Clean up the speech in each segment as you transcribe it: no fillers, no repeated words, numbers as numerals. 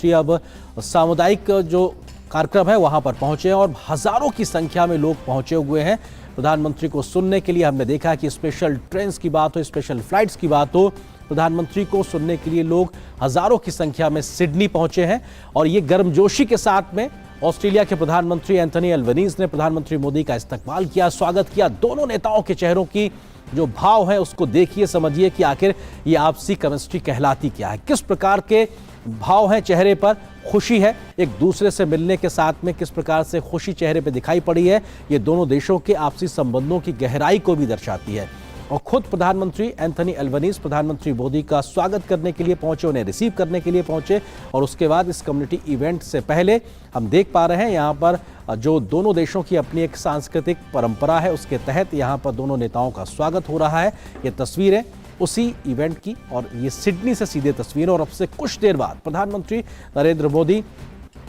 प्रधानमंत्री अब सामुदायिक जो कार्यक्रम है वहां पर पहुंचे हैं और हजारों की संख्या में लोग पहुंचे हुए हैं प्रधानमंत्री को सुनने के लिए। हमने देखा कि स्पेशल ट्रेन्स की बात हो, स्पेशल फ्लाइट्स की बात हो, प्रधानमंत्री को सुनने के लिए लोग हजारों की संख्या में सिडनी पहुंचे हैं। और ये गर्मजोशी के साथ में ऑस्ट्रेलिया के प्रधानमंत्री एंथनी अल्बनीज ने प्रधानमंत्री मोदी का इस्तकबाल किया, स्वागत किया। दोनों नेताओं के चेहरों की जो भाव है उसको देखिए, समझिए कि आखिर ये आपसी केमिस्ट्री कहलाती क्या है। किस प्रकार के भाव हैं चेहरे पर, खुशी है एक दूसरे से मिलने के साथ में, किस प्रकार से खुशी चेहरे पे दिखाई पड़ी है। ये दोनों देशों के आपसी संबंधों की गहराई को भी दर्शाती है। और खुद प्रधानमंत्री एंथनी अल्बनीज प्रधानमंत्री मोदी का स्वागत करने के लिए पहुंचे, उन्हें रिसीव करने के लिए पहुंचे। और उसके बाद इस कम्युनिटी इवेंट से पहले हम देख पा रहे हैं यहाँ पर जो दोनों देशों की अपनी एक सांस्कृतिक परंपरा है उसके तहत यहाँ पर दोनों नेताओं का स्वागत हो रहा है। ये तस्वीरें उसी इवेंट की और ये सिडनी से सीधे तस्वीरें। और अब से कुछ देर बाद प्रधानमंत्री नरेंद्र मोदी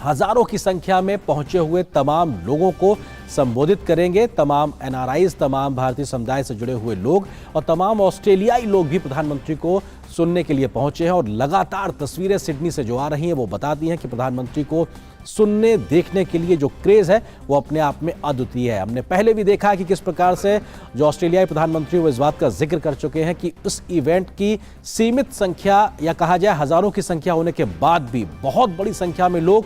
हजारों की संख्या में पहुंचे हुए तमाम लोगों को संबोधित करेंगे। तमाम एनआरआईज, तमाम भारतीय समुदाय से जुड़े हुए लोग और तमाम ऑस्ट्रेलियाई लोग भी प्रधानमंत्री को सुनने के लिए पहुंचे हैं। और लगातार तस्वीरें सिडनी से जो आ रही हैं वो बताती हैं कि प्रधानमंत्री को सुनने देखने के लिए जो क्रेज है वो अपने आप में अद्वितीय है। हमने पहले भी देखा कि किस प्रकार से जो ऑस्ट्रेलियाई प्रधानमंत्री वो इस बात का जिक्र कर चुके हैं कि इस इवेंट की सीमित संख्या या कहा जाए हजारों की संख्या होने के बाद भी बहुत बड़ी संख्या में लोग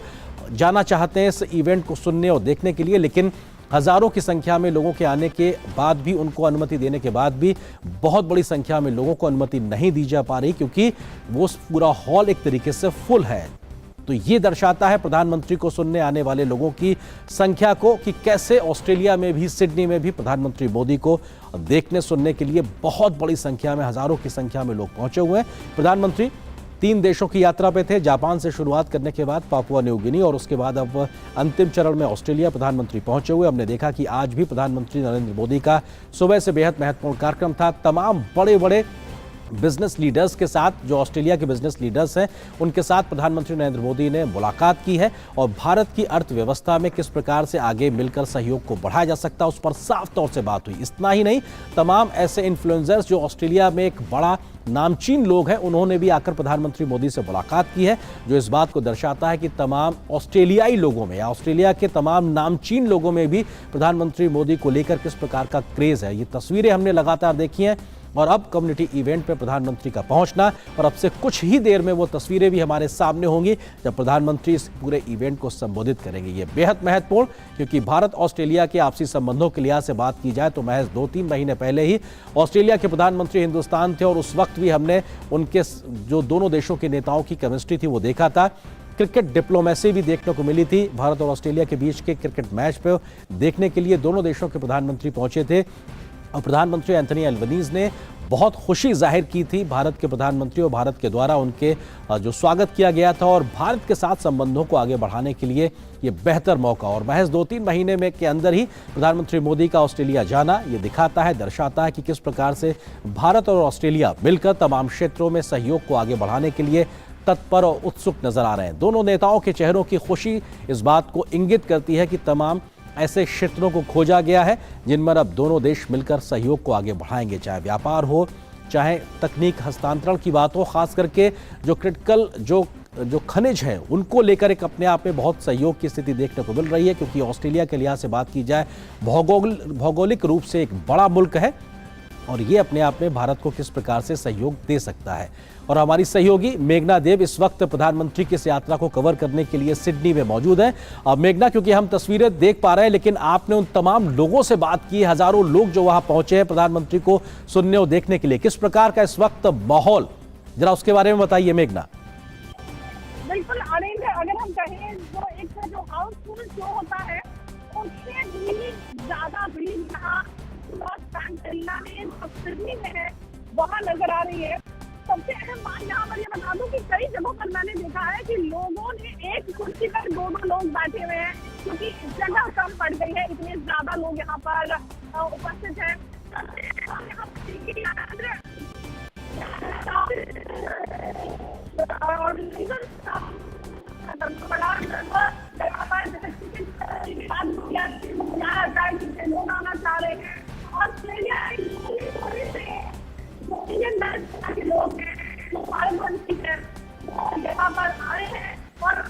जाना चाहते हैं इस इवेंट को सुनने और देखने के लिए। लेकिन हजारों की संख्या में लोगों के आने के बाद भी, उनको अनुमति देने के बाद भी बहुत बड़ी संख्या में लोगों को अनुमति नहीं दी जा पा रही, क्योंकि वो पूरा हॉल एक तरीके से फुल है। तो ये दर्शाता है प्रधानमंत्री को सुनने आने वाले लोगों की संख्या को कि कैसे ऑस्ट्रेलिया में भी, सिडनी में भी प्रधानमंत्री मोदी को देखने सुनने के लिए बहुत बड़ी संख्या में, हजारों की संख्या में लोग पहुंचे हुए हैं। प्रधानमंत्री 3 देशों की यात्रा पे थे। जापान से शुरुआत करने के बाद पापुआ न्यू गिनी और उसके बाद अब अंतिम चरण में ऑस्ट्रेलिया प्रधानमंत्री पहुंचे हुए। हमने देखा कि आज भी प्रधानमंत्री नरेंद्र मोदी का सुबह से बेहद महत्वपूर्ण कार्यक्रम था। तमाम बड़े बड़े बिजनेस लीडर्स के साथ, जो ऑस्ट्रेलिया के बिजनेस लीडर्स हैं, उनके साथ प्रधानमंत्री नरेंद्र मोदी ने मुलाकात की है और भारत की अर्थव्यवस्था में किस प्रकार से आगे मिलकर सहयोग को बढ़ाया जा सकता है उस पर साफ तौर से बात हुई। इतना ही नहीं, तमाम ऐसे इन्फ्लुएंसर्स जो ऑस्ट्रेलिया में एक बड़ा नामचीन लोग हैं, उन्होंने भी आकर प्रधानमंत्री मोदी से मुलाकात की है, जो इस बात को दर्शाता है कि तमाम ऑस्ट्रेलियाई लोगों में या ऑस्ट्रेलिया के तमाम नामचीन लोगों में भी प्रधानमंत्री मोदी को लेकर किस प्रकार का क्रेज है। ये तस्वीरें हमने लगातार देखी हैं और अब कम्युनिटी इवेंट पे प्रधानमंत्री का पहुंचना, और अब से कुछ ही देर में वो तस्वीरें भी हमारे सामने होंगी जब प्रधानमंत्री इस पूरे इवेंट को संबोधित करेंगे। ये बेहद महत्वपूर्ण, क्योंकि भारत ऑस्ट्रेलिया के आपसी संबंधों के लिहाज से बात की जाए तो महज 2-3 महीने पहले ही ऑस्ट्रेलिया के प्रधानमंत्री हिंदुस्तान थे और उस वक्त भी हमने उनके जो दोनों देशों के नेताओं की केमिस्ट्री थी वो देखा था। क्रिकेट डिप्लोमेसी भी देखने को मिली थी। भारत और ऑस्ट्रेलिया के बीच के क्रिकेट मैच पे देखने के लिए दोनों देशों के प्रधानमंत्री पहुंचे थे और प्रधानमंत्री एंथनी अल्बनीज ने बहुत खुशी जाहिर की थी भारत के प्रधानमंत्री और भारत के द्वारा उनके जो स्वागत किया गया था। और भारत के साथ संबंधों को आगे बढ़ाने के लिए ये बेहतर मौका, और महज 2-3 महीने में के अंदर ही प्रधानमंत्री मोदी का ऑस्ट्रेलिया जाना ये दिखाता है, दर्शाता है कि किस प्रकार से भारत और ऑस्ट्रेलिया मिलकर तमाम क्षेत्रों में सहयोग को आगे बढ़ाने के लिए तत्पर और उत्सुक नजर आ रहे हैं। दोनों नेताओं के चेहरों की खुशी इस बात को इंगित करती है कि तमाम ऐसे क्षेत्रों को खोजा गया है जिन पर अब दोनों देश मिलकर सहयोग को आगे बढ़ाएंगे, चाहे व्यापार हो, चाहे तकनीक हस्तांतरण की बात हो। खास करके जो क्रिटिकल जो खनिज है उनको लेकर एक अपने आप में बहुत सहयोग की स्थिति देखने को मिल रही है, क्योंकि ऑस्ट्रेलिया के लिहाज से बात की जाए भौगोलिक रूप से एक बड़ा मुल्क है और ये अपने आप में भारत को किस प्रकार से सहयोग दे सकता है। और हमारी सहयोगी मेघना देव इस वक्त प्रधानमंत्री की इस यात्रा को कवर करने के लिए सिडनी में मौजूद है। अब मेघना, क्योंकि हम तस्वीरें देख पा रहे हैं लेकिन आपने उन तमाम लोगों से बात की, हजारों लोग जो वहां पहुंचे हैं प्रधानमंत्री को सुनने और देखने के लिए, किस प्रकार का इस वक्त माहौल, जरा उसके बारे में बताइए मेघना। बिल्कुल अरविंद, अगर हम कहें तो एक जो हाउसफुल शो होता है उससे भी ज्यादा भीड़ यहाँ सिडनी में है, वहाँ नजर आ रही है। सबसे अहम बात यहाँ पर ये बता दूं कि कई जगहों पर मैंने देखा है कि लोगों ने एक कुर्सी पर 2-2 लोग बैठे हुए हैं, क्योंकि जगह कम पड़ गई है, इतने ज्यादा लोग यहाँ पर उपस्थित हैं। लोग आना चाह रहे हैं। ऑस्ट्रेलिया के लोग हैं, भारत यहाँ पर आए हैं और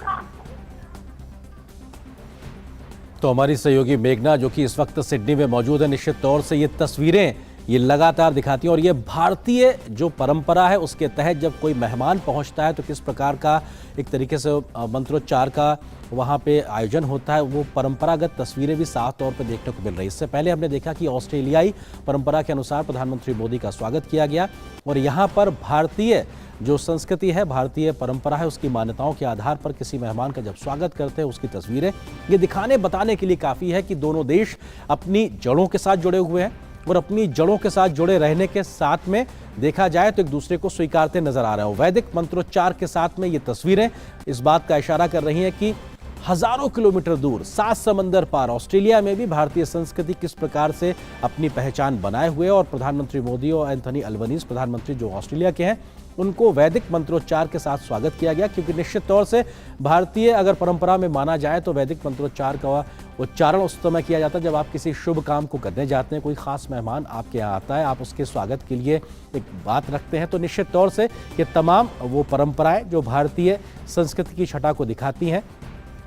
तो हमारी सहयोगी मेघना जो कि इस वक्त सिडनी में मौजूद है, निश्चित तौर से ये तस्वीरें ये लगातार दिखाती हैं और ये भारतीय जो परंपरा है उसके तहत जब कोई मेहमान पहुंचता है तो किस प्रकार का एक तरीके से मंत्रोच्चार का वहाँ पे आयोजन होता है, वो परंपरागत तस्वीरें भी साफ तौर पे देखने को मिल रही है। इससे पहले हमने देखा कि ऑस्ट्रेलियाई परंपरा के अनुसार प्रधानमंत्री मोदी का स्वागत किया गया और यहाँ पर भारतीय जो संस्कृति है, भारतीय परंपरा है, उसकी मान्यताओं के आधार पर किसी मेहमान का जब स्वागत करते हैं उसकी तस्वीरें ये दिखाने बताने के लिए काफ़ी है कि दोनों देश अपनी जड़ों के साथ जुड़े हुए हैं और अपनी जड़ों के साथ जुड़े रहने के साथ में देखा जाए तो एक दूसरे को स्वीकारते नजर आ रहे हो। वैदिक मंत्रोच्चार के साथ में ये तस्वीरें इस बात का इशारा कर रही हैं कि हजारों किलोमीटर दूर 7 समंदर पार ऑस्ट्रेलिया में भी भारतीय संस्कृति किस प्रकार से अपनी पहचान बनाए हुए और प्रधानमंत्री मोदी और एंथनी अल्बनीज प्रधानमंत्री जो ऑस्ट्रेलिया के हैं उनको वैदिक मंत्रोच्चार के साथ स्वागत किया गया, क्योंकि निश्चित तौर से भारतीय अगर परंपरा में माना जाए तो वैदिक मंत्रोच्चार का उच्चारण उस समय किया जाता है जब आप किसी शुभ काम को करने जाते हैं, कोई खास मेहमान आपके यहाँ आता है, आप उसके स्वागत के लिए एक बात रखते हैं। तो निश्चित तौर से ये तमाम वो परंपराएं जो भारतीय संस्कृति की छटा को दिखाती हैं,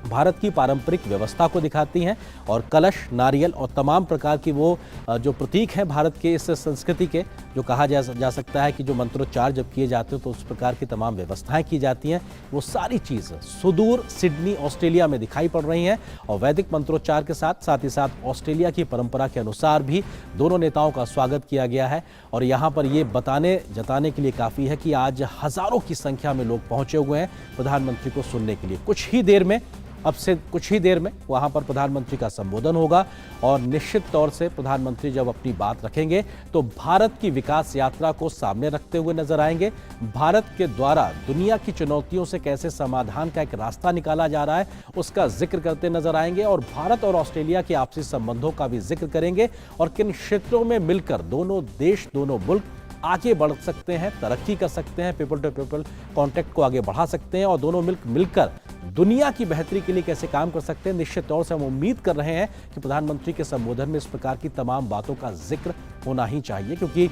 भारत की पारंपरिक व्यवस्था को दिखाती हैं और कलश, नारियल और तमाम प्रकार की वो जो प्रतीक हैं भारत के इस संस्कृति के, जो कहा जा सकता है कि जो मंत्रोच्चार जब किए जाते हैं तो उस प्रकार की तमाम व्यवस्थाएं की जाती हैं, वो सारी चीज़ सुदूर सिडनी ऑस्ट्रेलिया में दिखाई पड़ रही हैं और वैदिक मंत्रोच्चार के साथ ही साथ ऑस्ट्रेलिया की परंपरा के अनुसार भी दोनों नेताओं का स्वागत किया गया है। और यहाँ पर ये जताने के लिए काफ़ी है कि आज हज़ारों की संख्या में लोग पहुँचे हुए हैं प्रधानमंत्री को सुनने के लिए। अब से कुछ ही देर में वहां पर प्रधानमंत्री का संबोधन होगा और निश्चित तौर से प्रधानमंत्री जब अपनी बात रखेंगे तो भारत की विकास यात्रा को सामने रखते हुए नजर आएंगे। भारत के द्वारा दुनिया की चुनौतियों से कैसे समाधान का एक रास्ता निकाला जा रहा है उसका जिक्र करते नजर आएंगे और भारत और ऑस्ट्रेलिया के आपसी संबंधों का भी जिक्र करेंगे और किन क्षेत्रों में मिलकर दोनों देश, दोनों मुल्क आगे बढ़ सकते हैं, तरक्की कर सकते हैं, पीपल टू पीपल कॉन्टैक्ट को आगे बढ़ा सकते हैं और दोनों मिलकर दुनिया की बेहतरी के लिए कैसे काम कर सकते हैं। निश्चित तौर से हम उम्मीद कर रहे हैं कि प्रधानमंत्री के संबोधन में इस प्रकार की तमाम बातों का जिक्र होना ही चाहिए, क्योंकि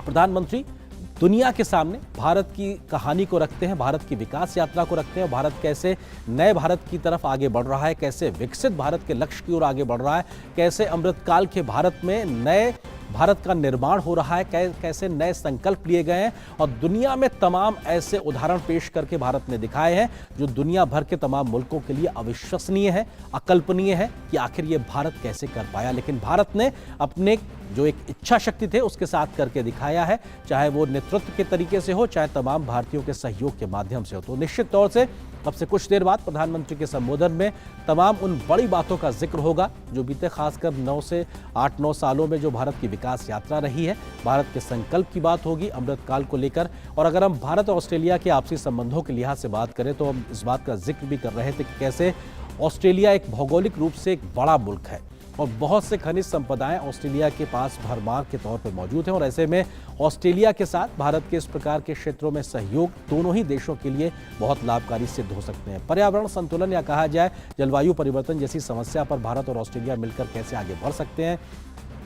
प्रधानमंत्री दुनिया के सामने भारत की कहानी को रखते हैं, भारत की विकास यात्रा को रखते हैं, भारत कैसे नए भारत की तरफ आगे बढ़ रहा है, कैसे विकसित भारत के लक्ष्य की ओर आगे बढ़ रहा है, कैसे अमृतकाल के भारत में नए भारत का निर्माण हो रहा है, कैसे नए संकल्प लिए गए हैं और दुनिया में तमाम ऐसे उदाहरण पेश करके भारत ने दिखाए हैं जो दुनिया भर के तमाम मुल्कों के लिए अविश्वसनीय है, अकल्पनीय है कि आखिर ये भारत कैसे कर पाया। लेकिन भारत ने अपने जो एक इच्छा शक्ति थे उसके साथ करके दिखाया है, चाहे वो नेतृत्व के तरीके से हो, चाहे तमाम भारतीयों के सहयोग के माध्यम से हो। तो निश्चित तौर से अब से कुछ देर बाद प्रधानमंत्री के संबोधन में तमाम उन बड़ी बातों का जिक्र होगा जो बीते खासकर 9 से 8-9 सालों में जो भारत की विकास यात्रा रही है, भारत के संकल्प की बात होगी अमृतकाल को लेकर। और अगर हम भारत और ऑस्ट्रेलिया के आपसी संबंधों के लिहाज से बात करें तो हम इस बात का जिक्र भी कर रहे थे कि कैसे ऑस्ट्रेलिया एक भौगोलिक रूप से एक बड़ा मुल्क है और बहुत से खनिज संपदाएं ऑस्ट्रेलिया के पास भरमार के तौर पर मौजूद हैं और ऐसे में ऑस्ट्रेलिया के साथ भारत के इस प्रकार के क्षेत्रों में सहयोग दोनों ही देशों के लिए बहुत लाभकारी सिद्ध हो सकते हैं। पर्यावरण संतुलन या कहा जाए जलवायु परिवर्तन जैसी समस्या पर भारत और ऑस्ट्रेलिया मिलकर कैसे आगे बढ़ सकते हैं,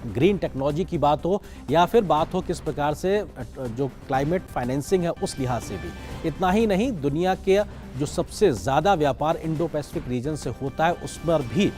ग्रीन टेक्नोलॉजी की बात हो या फिर बात हो किस प्रकार से जो क्लाइमेट फाइनेंसिंग है उस लिहाज से भी। इतना ही नहीं, दुनिया के जो सबसे ज़्यादा व्यापार इंडो पैसिफिक रीजन से होता है उस पर भी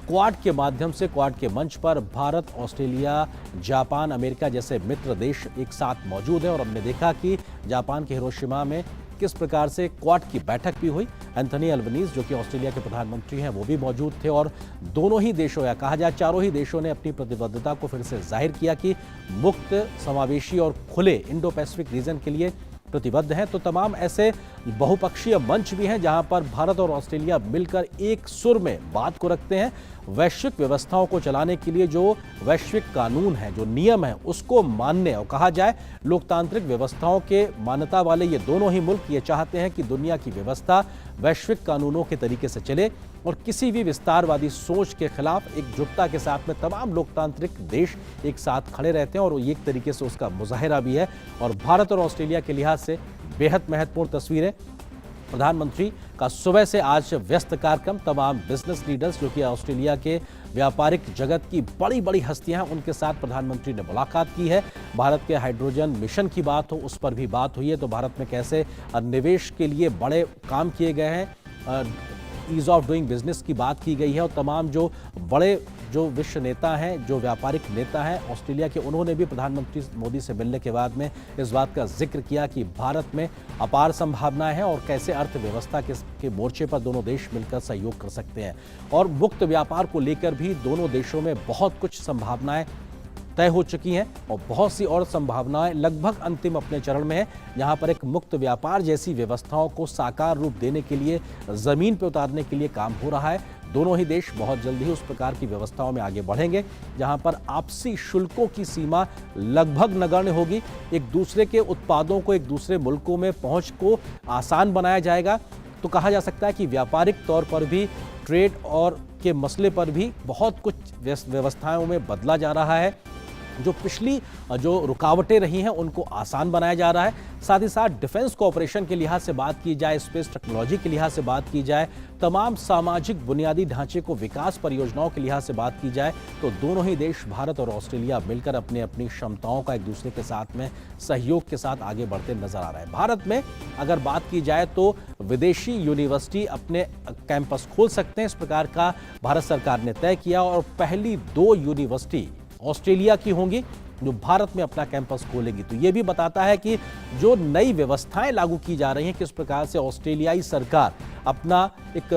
क्वाड के माध्यम से, क्वाड के मंच पर भारत, ऑस्ट्रेलिया, जापान, अमेरिका जैसे मित्र देश एक साथ मौजूद हैं और हमने देखा कि जापान के हिरोशिमा में किस प्रकार से क्वाड की बैठक भी हुई। एंथनी अल्बनीज जो कि ऑस्ट्रेलिया के प्रधानमंत्री हैं वो भी मौजूद थे और दोनों ही देशों या कहा जाए चारों ही देशों ने अपनी प्रतिबद्धता को फिर से जाहिर किया कि मुक्त, समावेशी और खुले इंडो पैसिफिक रीजन के लिए प्रतिबद्ध हैं। तो तमाम ऐसे बहुपक्षीय मंच भी हैं जहां पर भारत और ऑस्ट्रेलिया मिलकर एक सुर में बात को रखते हैं। वैश्विक व्यवस्थाओं को चलाने के लिए जो वैश्विक कानून है, जो नियम है, उसको मानने और कहा जाए लोकतांत्रिक व्यवस्थाओं के मान्यता वाले ये दोनों ही मुल्क ये चाहते हैं कि दुनिया की व्यवस्था वैश्विक कानूनों के तरीके से चले और किसी भी विस्तारवादी सोच के खिलाफ एकजुटता के साथ में तमाम लोकतांत्रिक देश एक साथ खड़े रहते हैं और ये एक तरीके से उसका मुजाहिरा भी है। और भारत और ऑस्ट्रेलिया के लिहाज से बेहद महत्वपूर्ण तस्वीरें। प्रधानमंत्री का सुबह से आज व्यस्त कार्यक्रम, तमाम बिजनेस लीडर्स जो कि ऑस्ट्रेलिया के व्यापारिक जगत की बड़ी बड़ी हस्तियां हैं उनके साथ प्रधानमंत्री ने मुलाकात की है। भारत के हाइड्रोजन मिशन की बात हो उस पर भी बात हुई है। तो भारत में कैसे निवेश के लिए बड़े काम किए गए हैं, ईज ऑफ डूइंग बिजनेस की बात की गई है और तमाम जो बड़े जो विश्व नेता हैं, जो व्यापारिक नेता हैं ऑस्ट्रेलिया के, उन्होंने भी प्रधानमंत्री मोदी से मिलने के बाद में इस बात का जिक्र किया कि भारत में अपार संभावनाएं हैं और कैसे अर्थव्यवस्था के मोर्चे पर दोनों देश मिलकर सहयोग कर सकते हैं। और मुक्त व्यापार को लेकर भी दोनों देशों में बहुत कुछ संभावनाएं तय हो चुकी हैं और बहुत सी और संभावनाएं लगभग अंतिम अपने चरण में है, जहां पर एक मुक्त व्यापार जैसी व्यवस्थाओं को साकार रूप देने के लिए, जमीन पर उतारने के लिए काम हो रहा है। दोनों ही देश बहुत जल्द ही उस प्रकार की व्यवस्थाओं में आगे बढ़ेंगे जहां पर आपसी शुल्कों की सीमा लगभग नगण्य होगी। एक दूसरे के उत्पादों को एक दूसरे मुल्कों में पहुंच को आसान बनाया जाएगा। तो कहा जा सकता है कि व्यापारिक तौर पर भी, ट्रेड और के मसले पर भी बहुत कुछ व्यवस्थाओं में बदला जा रहा है। जो पिछली जो रुकावटें रही हैं उनको आसान बनाया जा रहा है। साथ ही साथ डिफेंस कोऑपरेशन के लिहाज से बात की जाए, स्पेस टेक्नोलॉजी के लिहाज से बात की जाए, तमाम सामाजिक बुनियादी ढांचे को विकास परियोजनाओं के लिहाज से बात की जाए, तो दोनों ही देश भारत और ऑस्ट्रेलिया मिलकर अपनी अपनी क्षमताओं का एक दूसरे के साथ में सहयोग के साथ आगे बढ़ते नजर आ रहा है। भारत में अगर बात की जाए तो विदेशी यूनिवर्सिटी अपने कैंपस खोल सकते हैं, इस प्रकार का भारत सरकार ने तय किया और पहली 2 यूनिवर्सिटी ऑस्ट्रेलिया की होंगी जो भारत में अपना कैंपस खोलेगी। तो यह भी बताता है कि जो नई व्यवस्थाएं लागू की जा रही हैं, किस प्रकार से ऑस्ट्रेलियाई सरकार अपना एक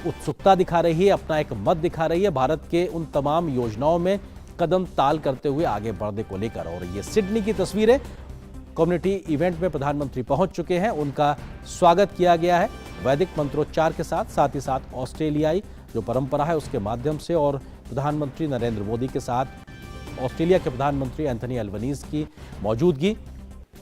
उत्सुकता दिखा रही है, अपना एक मत दिखा रही है भारत के उन तमाम योजनाओं में कदम ताल करते हुए आगे बढ़ने को लेकर। और ये सिडनी की तस्वीरें, कम्युनिटी इवेंट में प्रधानमंत्री पहुंच चुके हैं, उनका स्वागत किया गया है वैदिक मंत्रोच्चार के साथ ही साथ ऑस्ट्रेलियाई जो परंपरा है उसके माध्यम से, और प्रधानमंत्री नरेंद्र मोदी के साथ ऑस्ट्रेलिया के प्रधानमंत्री एंथनी अल्बनीज की मौजूदगी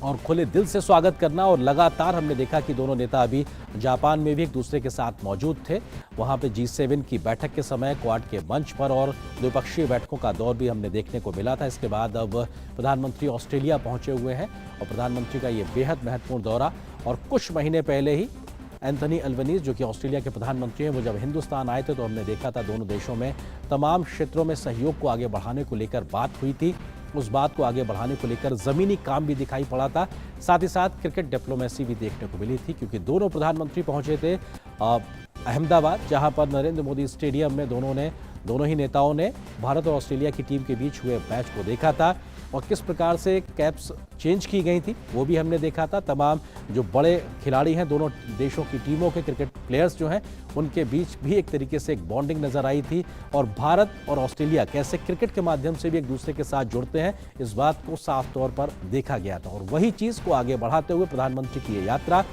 और खुले दिल से स्वागत करना। और लगातार हमने देखा कि दोनों नेता अभी जापान में भी एक दूसरे के साथ मौजूद थे, वहां पे G7 की बैठक के समय क्वाड के मंच पर, और द्विपक्षीय बैठकों का दौर भी हमने देखने को मिला था। इसके बाद अब प्रधानमंत्री ऑस्ट्रेलिया पहुंचे हुए हैं और प्रधानमंत्री का ये बेहद महत्वपूर्ण दौरा, और कुछ महीने पहले ही एंथनी अल्बनीज जो कि ऑस्ट्रेलिया के प्रधानमंत्री हैं, वो जब हिंदुस्तान आए थे तो हमने देखा था दोनों देशों में तमाम क्षेत्रों में सहयोग को आगे बढ़ाने को लेकर बात हुई थी। उस बात को आगे बढ़ाने को लेकर जमीनी काम भी दिखाई पड़ा था, साथ ही साथ क्रिकेट डिप्लोमेसी भी देखने को मिली थी, क्योंकि दोनों प्रधानमंत्री पहुंचे थे अहमदाबाद, जहां पर नरेंद्र मोदी स्टेडियम में दोनों ही नेताओं ने भारत और ऑस्ट्रेलिया की टीम के बीच हुए मैच को देखा था और किस प्रकार से कैप्स चेंज की गई थी वो भी हमने देखा था। तमाम जो बड़े खिलाड़ी हैं दोनों देशों की टीमों के, क्रिकेट प्लेयर्स जो हैं, उनके बीच भी एक तरीके से एक बॉन्डिंग नजर आई थी, और भारत और ऑस्ट्रेलिया कैसे क्रिकेट के माध्यम से भी एक दूसरे के साथ जुड़ते हैं, इस बात को साफ तौर पर देखा गया था। और वही चीज को आगे बढ़ाते हुए प्रधानमंत्री की ये यात्रा,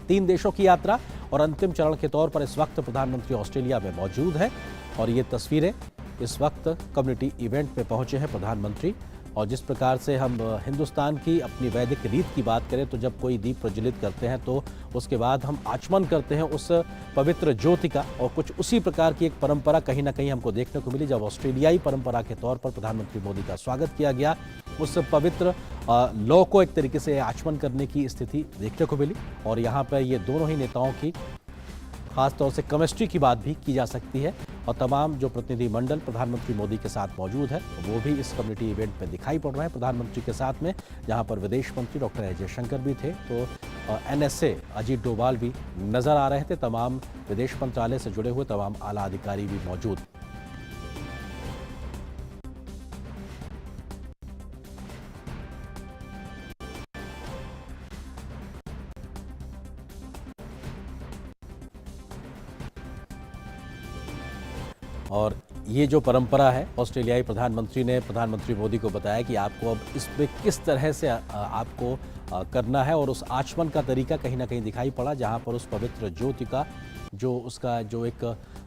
3 देशों की यात्रा, और अंतिम चरण के तौर पर इस वक्त प्रधानमंत्री ऑस्ट्रेलिया में मौजूद है। और ये तस्वीरें, इस वक्त कम्युनिटी इवेंट में पहुंचे हैं प्रधानमंत्री, और जिस प्रकार से हम हिंदुस्तान की अपनी वैदिक रीत की बात करें तो जब कोई दीप प्रज्वलित करते हैं तो उसके बाद हम आचमन करते हैं उस पवित्र ज्योति का, और कुछ उसी प्रकार की एक परंपरा कहीं ना कहीं हमको देखने को मिली जब ऑस्ट्रेलियाई परंपरा के तौर पर प्रधानमंत्री मोदी का स्वागत किया गया। उस पवित्र लौ को एक तरीके से आचमन करने की स्थिति देखने को मिली, और यहाँ पर ये दोनों ही नेताओं की खासतौर से केमिस्ट्री की बात भी की जा सकती है, और तमाम जो प्रतिनिधि मंडल प्रधानमंत्री मोदी के साथ मौजूद है वो भी इस कम्युनिटी इवेंट में दिखाई पड़ रहे हैं प्रधानमंत्री के साथ में, जहां पर विदेश मंत्री डॉक्टर एस जयशंकर भी थे, तो NSA अजीत डोभाल भी नजर आ रहे थे। तमाम विदेश मंत्रालय से जुड़े हुए तमाम आला अधिकारी भी मौजूद। और ये जो परंपरा है, ऑस्ट्रेलियाई प्रधानमंत्री ने प्रधानमंत्री मोदी को बताया कि आपको अब इसमें किस तरह से आपको करना है, और उस आचमन का तरीका कहीं ना कहीं दिखाई पड़ा, जहां पर उस पवित्र ज्योति का जो उसका जो एक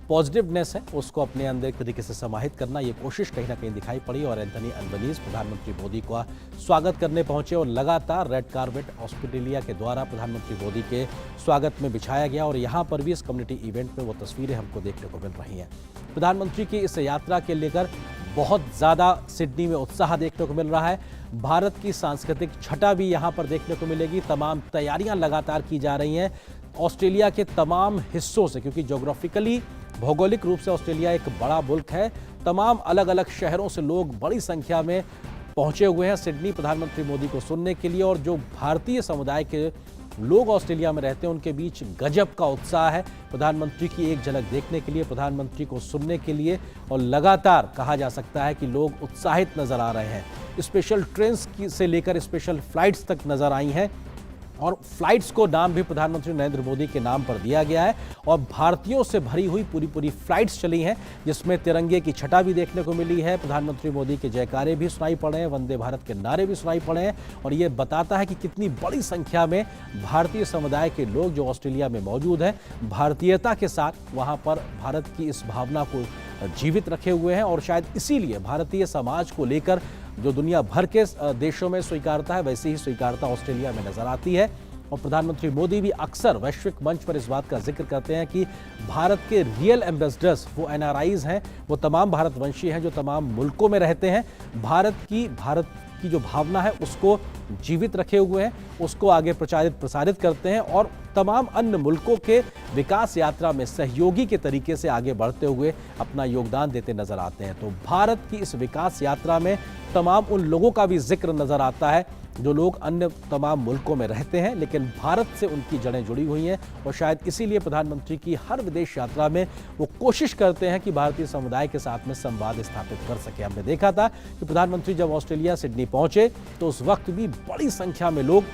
पॉजिटिवनेस है उसको अपने अंदर एक तरीके से समाहित करना, ये कोशिश कहीं ना कहीं दिखाई पड़ी। और एंथनी अल्बनीज प्रधानमंत्री मोदी का स्वागत करने पहुंचे, और लगातार रेड कार्पेट ऑस्ट्रेलिया के द्वारा प्रधानमंत्री मोदी के स्वागत में बिछाया गया, और यहाँ पर भी इस कम्युनिटी इवेंट में वो तस्वीरें हमको देखने को मिल रही हैं। प्रधानमंत्री की इस यात्रा के लेकर बहुत ज़्यादा सिडनी में उत्साह देखने को मिल रहा है। भारत की सांस्कृतिक छटा भी यहाँ पर देखने को मिलेगी। तमाम तैयारियां लगातार की जा रही हैं ऑस्ट्रेलिया के तमाम हिस्सों से, क्योंकि ज्योग्राफिकली, भौगोलिक रूप से ऑस्ट्रेलिया एक बड़ा मुल्क है। तमाम अलग अलग शहरों से लोग बड़ी संख्या में पहुंचे हुए हैं सिडनी प्रधानमंत्री मोदी को सुनने के लिए, और जो भारतीय समुदाय के लोग ऑस्ट्रेलिया में रहते हैं उनके बीच गजब का उत्साह है प्रधानमंत्री की एक झलक देखने के लिए, प्रधानमंत्री को सुनने के लिए, और लगातार कहा जा सकता है कि लोग उत्साहित नजर आ रहे हैं। स्पेशल ट्रेन्स से लेकर स्पेशल फ्लाइट्स तक नजर आई हैं और फ्लाइट्स को नाम भी प्रधानमंत्री नरेंद्र मोदी के नाम पर दिया गया है और भारतीयों से भरी हुई पूरी फ्लाइट्स चली हैं, जिसमें तिरंगे की छटा भी देखने को मिली है। प्रधानमंत्री मोदी के जयकारे भी सुनाई पड़े हैं, वंदे भारत के नारे भी सुनाई पड़े हैं और ये बताता है कि कितनी बड़ी संख्या में भारतीय समुदाय के लोग जो ऑस्ट्रेलिया में मौजूद हैं, भारतीयता के साथ वहाँ पर भारत की इस भावना को जीवित रखे हुए हैं और शायद इसीलिए भारतीय समाज को लेकर जो दुनिया भर के देशों में स्वीकारता है, वैसी ही स्वीकारता ऑस्ट्रेलिया में नजर आती है। और प्रधानमंत्री मोदी भी अक्सर वैश्विक मंच पर इस बात का जिक्र करते हैं कि भारत के रियल एम्बेसडर्स वो एनआरआईज हैं, वो तमाम भारतवंशी हैं जो तमाम मुल्कों में रहते हैं, भारत की जो भावना है उसको जीवित रखे हुए हैं, उसको आगे प्रसारित करते हैं और तमाम अन्य मुल्कों के विकास यात्रा में सहयोगी के तरीके से आगे बढ़ते हुए अपना योगदान देते नजर आते हैं। तो भारत की इस विकास यात्रा में तमाम उन लोगों का भी जिक्र नजर आता है जो लोग अन्य तमाम मुल्कों में रहते हैं लेकिन भारत से उनकी जड़ें जुड़ी हुई हैं और शायद इसीलिए प्रधानमंत्री की हर विदेश यात्रा में वो कोशिश करते हैं कि भारतीय समुदाय के साथ में संवाद स्थापित कर सके। हमने देखा था कि प्रधानमंत्री जब ऑस्ट्रेलिया सिडनी पहुंचे तो उस वक्त भी बड़ी संख्या में लोग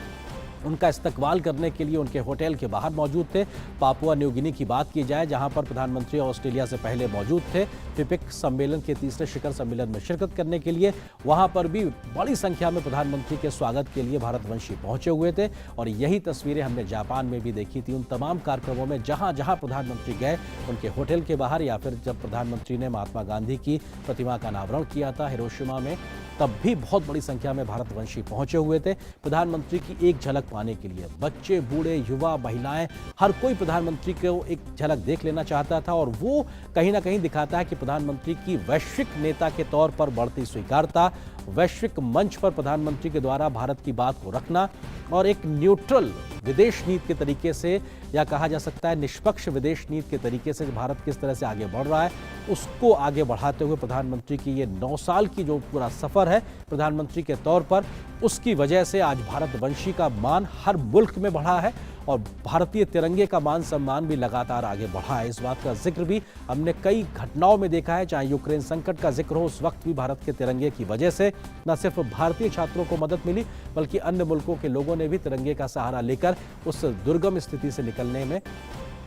उनका इस्तकबाल करने के लिए उनके होटल के बाहर मौजूद थे। पापुआ न्यू गिनी की बात की जाए, जहां पर प्रधानमंत्री ऑस्ट्रेलिया से पहले मौजूद थे फिपिक सम्मेलन के तीसरे शिखर सम्मेलन में शिरकत करने के लिए, वहां पर भी बड़ी संख्या में प्रधानमंत्री के स्वागत के लिए भारतवंशी पहुंचे हुए थे और यही तस्वीरें हमने जापान में भी देखी थी। उन तमाम कार्यक्रमों में जहां जहां प्रधानमंत्री गए उनके होटल के बाहर या फिर जब प्रधानमंत्री ने महात्मा गांधी की प्रतिमा का अनावरण किया था हिरोशिमा में, तब भी बहुत बड़ी संख्या में भारतवंशी पहुंचे हुए थे प्रधानमंत्री की एक झलक पाने के लिए। बच्चे, बूढ़े, युवा, महिलाएं, हर कोई प्रधानमंत्री को एक झलक देख लेना चाहता था और वो कहीं ना कहीं दिखाता है कि प्रधानमंत्री की वैश्विक नेता के तौर पर बढ़ती स्वीकारता, वैश्विक मंच पर प्रधानमंत्री के द्वारा भारत की बात को रखना और एक न्यूट्रल विदेश नीति के तरीके से, या कहा जा सकता है निष्पक्ष विदेश नीति के तरीके से भारत किस तरह से आगे बढ़ रहा है, उसको आगे बढ़ाते हुए प्रधानमंत्री की ये 9 साल की जो पूरा सफर है प्रधानमंत्री के तौर पर, उसकी वजह से आज भारतवंशी का मान हर मुल्क में बढ़ा है और भारतीय तिरंगे का मान सम्मान भी लगातार आगे बढ़ा है। इस बात का जिक्र भी हमने कई घटनाओं में देखा है, चाहे यूक्रेन संकट का जिक्र हो, उस वक्त भी भारत के तिरंगे की वजह से न सिर्फ भारतीय छात्रों को मदद मिली बल्कि अन्य मुल्कों के लोगों ने भी तिरंगे का सहारा लेकर उस दुर्गम स्थिति से निकलने में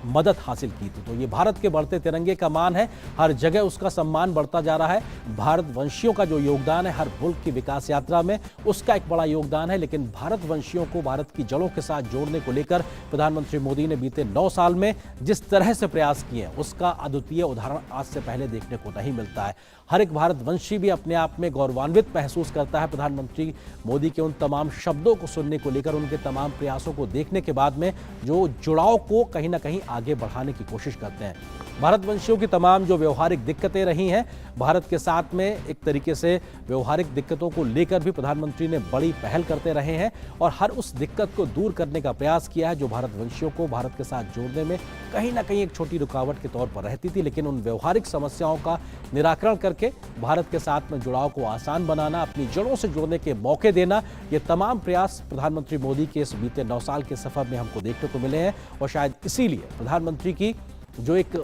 मदद हासिल की थी। तो ये भारत के बढ़ते तिरंगे का मान है, हर जगह उसका सम्मान बढ़ता जा रहा है। भारतवंशियों का जो योगदान है हर मुल्क की विकास यात्रा में, उसका एक बड़ा योगदान है, लेकिन भारतवंशियों को भारत की जड़ों के साथ जोड़ने को लेकर प्रधानमंत्री मोदी ने बीते 9 साल में जिस तरह से प्रयास किए हैं उसका अद्वितीय उदाहरण आज से पहले देखने को नहीं मिलता है। हर एक भारतवंशी भी अपने आप में गौरवान्वित महसूस करता है प्रधानमंत्री मोदी के उन तमाम शब्दों को सुनने को लेकर, उनके तमाम प्रयासों को देखने के बाद में जो जुड़ाव को कहीं ना कहीं आगे बढ़ाने की कोशिश करते हैं। भारतवंशियों की तमाम जो व्यवहारिक दिक्कतें रही हैं भारत के साथ में, एक तरीके से व्यवहारिक दिक्कतों को लेकर भी प्रधानमंत्री ने बड़ी पहल करते रहे हैं और हर उस दिक्कत को दूर करने का प्रयास किया है जो भारतवंशियों को भारत के साथ जोड़ने में कहीं ना कहीं एक छोटी रुकावट के तौर पर रहती थी। लेकिन उन व्यवहारिक समस्याओं का निराकरण करके भारत के साथ में जुड़ाव को आसान बनाना, अपनी जड़ों से जुड़ने के मौके देना, ये तमाम प्रयास प्रधानमंत्री मोदी के इस बीते 9 साल के सफर में हमको देखने को मिले हैं और शायद इसीलिए प्रधानमंत्री की जो एक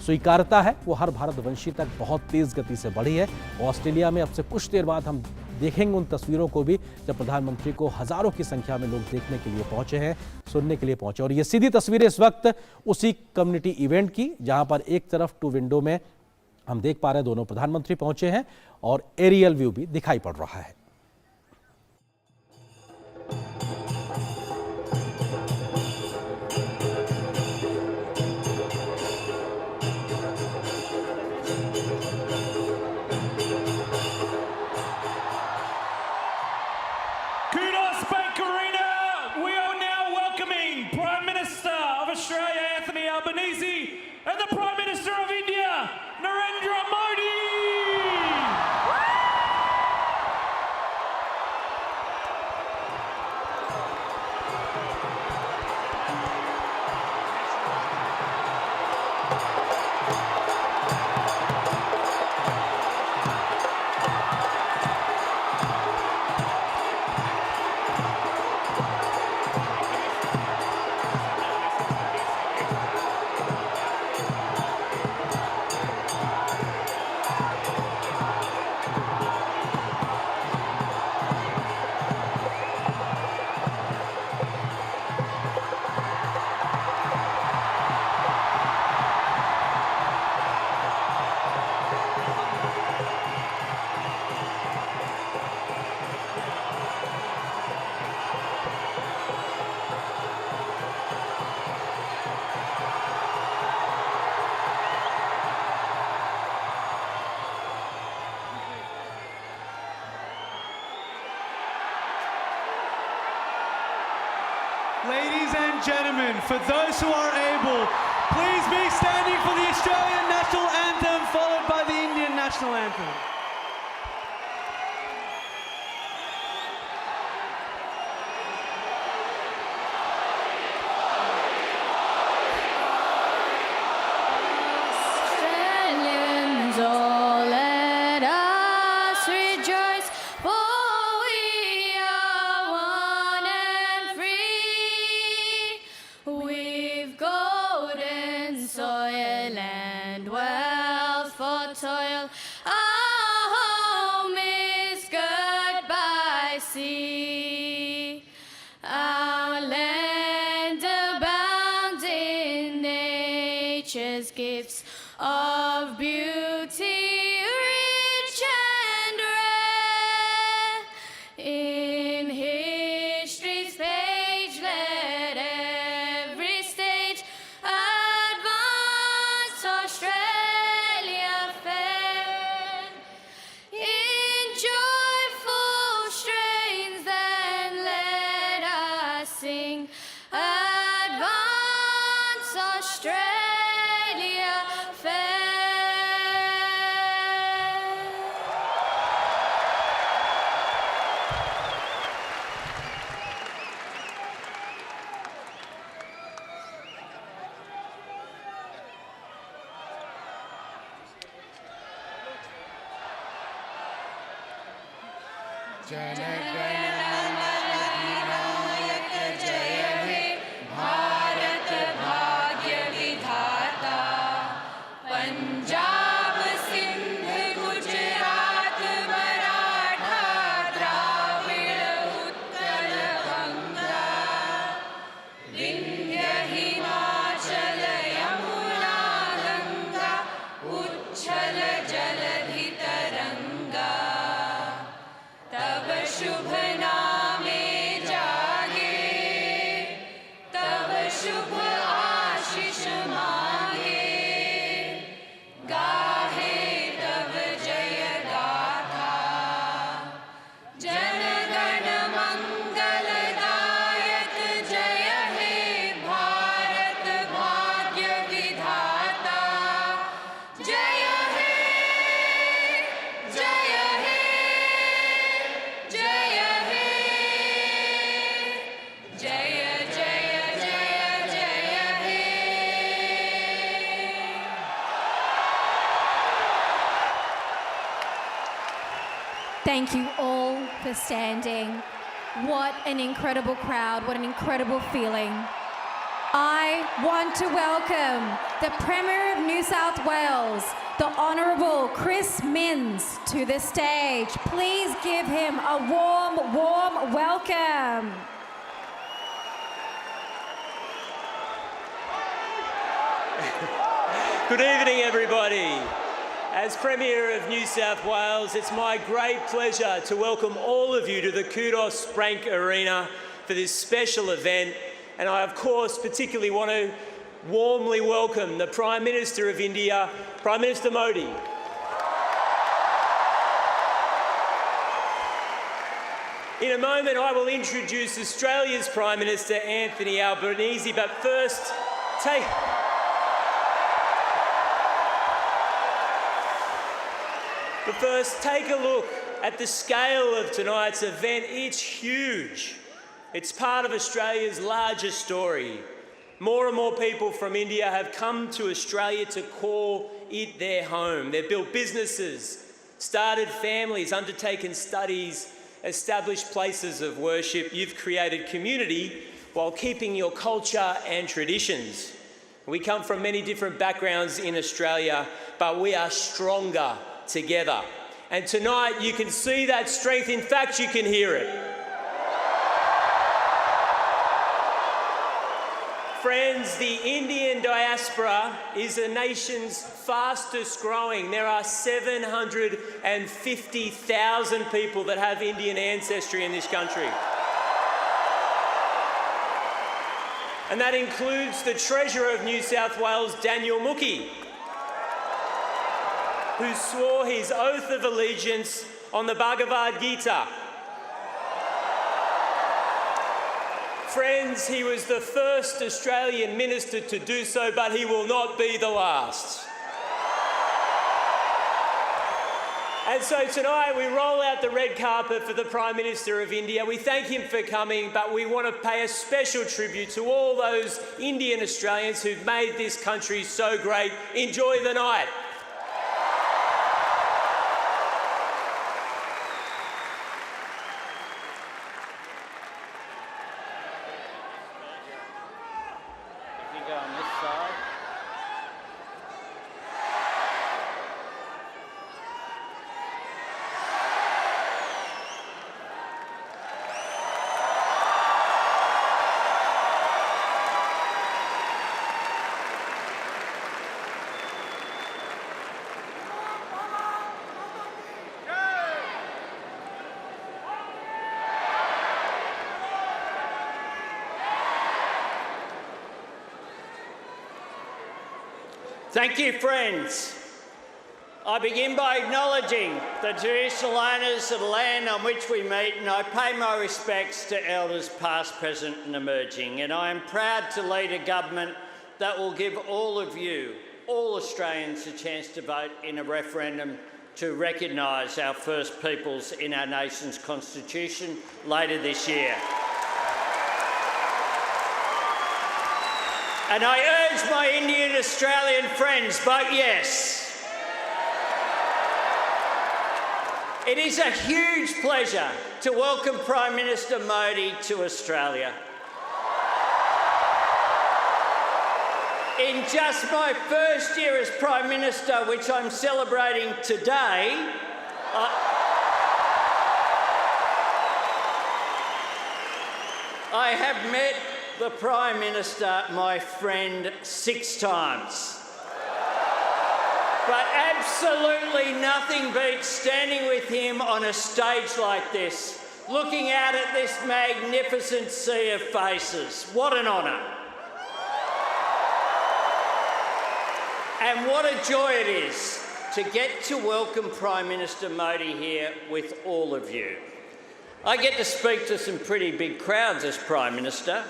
स्वीकारता है वो हर भारतवंशी तक बहुत तेज गति से बढ़ी है। ऑस्ट्रेलिया में अब से कुछ देर बाद हम देखेंगे उन तस्वीरों को भी जब प्रधानमंत्री को हजारों की संख्या में लोग देखने के लिए पहुंचे हैं, सुनने के लिए पहुंचे। और ये सीधी तस्वीरें इस वक्त उसी कम्युनिटी इवेंट की, जहां पर एक तरफ 2 विंडो में हम देख पा रहे हैं दोनों प्रधानमंत्री पहुंचे हैं और एरियल व्यू भी दिखाई पड़ रहा है। And the Prime Minister of India, Narendra Modi! for those who are able, please be standing for the Australian National Anthem, followed by the Indian National Anthem. Australians, oh, let us rejoice, for we are one and free. We've golden soil and wealth for toil. Our home is girt by sea. Our land abounds in nature's gifts of beauty, rich and rare. In history's page, let every stage advance Australia fair. In joyful strains, then let us sing, advance Australia fair. Punjab Sindh Gujarat Maratha Dravida Utkal Ganga Vindhya Himachal Yamuna Ganga उच्छल जलधि तरंगा तब शुभ नामे जागे तब शुभ आशीष मांगे गाहे तब जय गाथा जन गण मंगलदायक जय हे भारत भाग्य विधाता जय हे जय हे जय हे जय जय जय जय हे Thank you all for standing. What an incredible crowd, what an incredible feeling. I want to welcome the Premier of New South Wales, the Honourable Chris Minns, to the stage. Please give him a warm, warm welcome. Good evening, everybody. As Premier of New South Wales, it's my great pleasure to welcome all of you to the Kudos Brank Arena for this special event. And I, of course, particularly want to warmly welcome the Prime Minister of India, Prime Minister Modi. In a moment, I will introduce Australia's Prime Minister, Anthony Albanese, but first, take a look at the scale of tonight's event. It's huge. It's part of Australia's larger story. More and more people from India have come to Australia to call it their home. They've built businesses, started families, undertaken studies, established places of worship. You've created community while keeping your culture and traditions. We come from many different backgrounds in Australia, but we are stronger together. And tonight you can see that strength. In fact, you can hear it. Friends, the Indian diaspora is the nation's fastest growing. There are 750,000 people that have Indian ancestry in this country. And that includes the Treasurer of New South Wales, Daniel Mookhey, who swore his oath of allegiance on the Bhagavad Gita. Friends, he was the first Australian minister to do so, but he will not be the last. And so tonight we roll out the red carpet for the Prime Minister of India. We thank him for coming, but we want to pay a special tribute to all those Indian Australians who've made this country so great. Enjoy the night. If you go on this side. Thank you, friends. I begin by acknowledging the traditional owners of the land on which we meet, and I pay my respects to elders past, present and emerging. And I am proud to lead a government that will give all of you, all Australians, a chance to vote in a referendum to recognise our First Peoples in our nation's constitution later this year. And I urge my Indian Australian friends, vote yes. It is a huge pleasure to welcome Prime Minister Modi to Australia. In just my first year as Prime Minister, which I'm celebrating today, I have met the Prime Minister, my friend, 6 times. But absolutely nothing beats standing with him on a stage like this, looking out at this magnificent sea of faces. What an honour. And what a joy it is to get to welcome Prime Minister Modi here with all of you. I get to speak to some pretty big crowds as Prime Minister,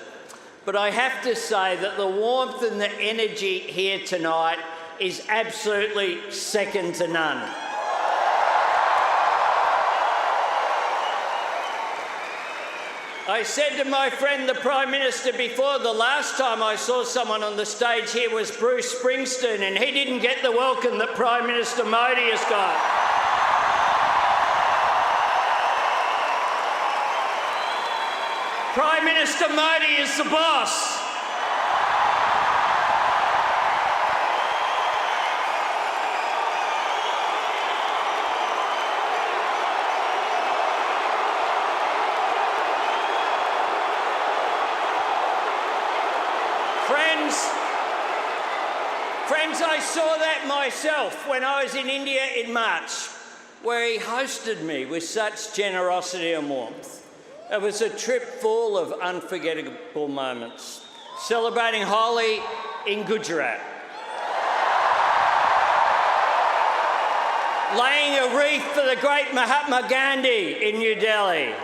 but I have to say that the warmth and the energy here tonight is absolutely second to none. I said to my friend the Prime Minister before, the last time I saw someone on the stage here was Bruce Springsteen, and he didn't get the welcome that Prime Minister Modi has got. Prime Minister Modi is the boss. Friends, I saw that myself when I was in India in March, where he hosted me with such generosity and warmth. It was a trip full of unforgettable moments, celebrating Holi in Gujarat, laying a wreath for the great Mahatma Gandhi in New Delhi,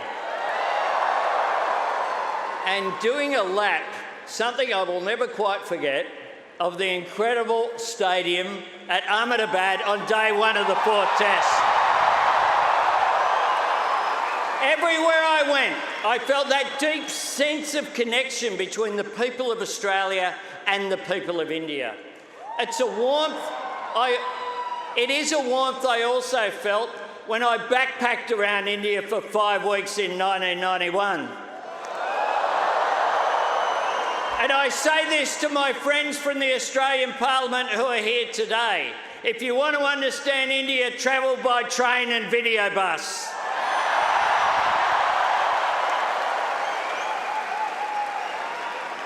and doing a lap, something I will never quite forget, of the incredible stadium at Ahmedabad on day 1 of the 4th Test. Everywhere I went, I felt that deep sense of connection between the people of Australia and the people of India. It's a warmth. It is a warmth I also felt when I backpacked around India for 5 weeks in 1991. And I say this to my friends from the Australian Parliament who are here today. If you want to understand India, travel by train and video bus.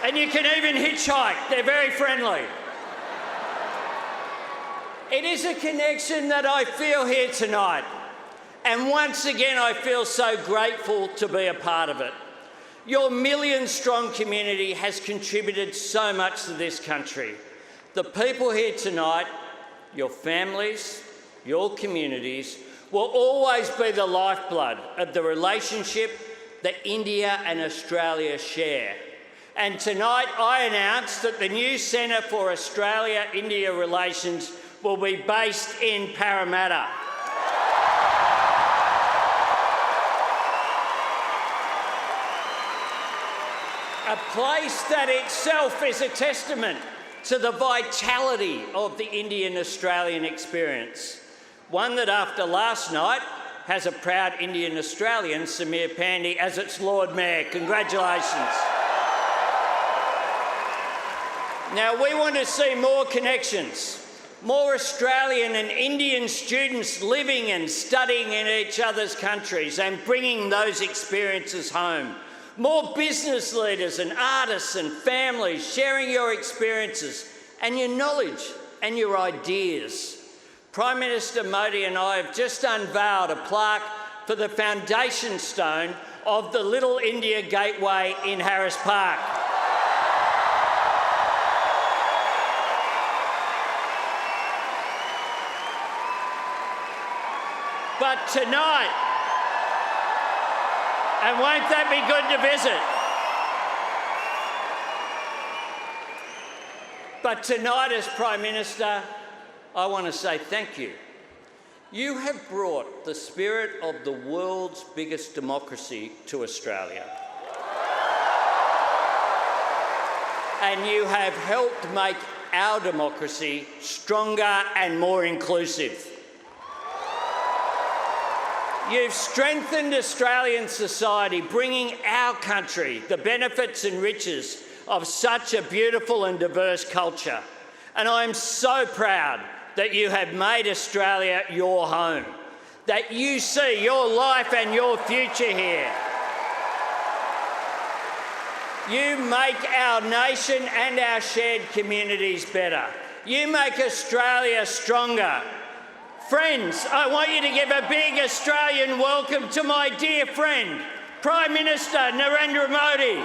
And you can even hitchhike. They're very friendly. It is a connection that I feel here tonight. And once again, I feel so grateful to be a part of it. Your million-strong community has contributed so much to this country. The people here tonight, your families, your communities, will always be the lifeblood of the relationship that India and Australia share. And tonight I announce that the new Centre for Australia-India Relations will be based in Parramatta. A place that itself is a testament to the vitality of the Indian-Australian experience. One that after last night has a proud Indian Australian, Samir Pandey, as its Lord Mayor. Congratulations. Now, we want to see more connections, more Australian and Indian students living and studying in each other's countries and bringing those experiences home. More business leaders and artists and families sharing your experiences and your knowledge and your ideas. Prime Minister Modi and I have just unveiled a plaque for the foundation stone of the Little India Gateway in Harris Park. But tonight, and won't that be good to visit? But tonight, as Prime Minister, I want to say thank you. You have brought the spirit of the world's biggest democracy to Australia. And you have helped make our democracy stronger and more inclusive. You've strengthened Australian society, bringing our country the benefits and riches of such a beautiful and diverse culture. And I am so proud that you have made Australia your home, that you see your life and your future here. You make our nation and our shared communities better. You make Australia stronger. Friends, I want you to give a big Australian welcome to my dear friend, Prime Minister Narendra Modi.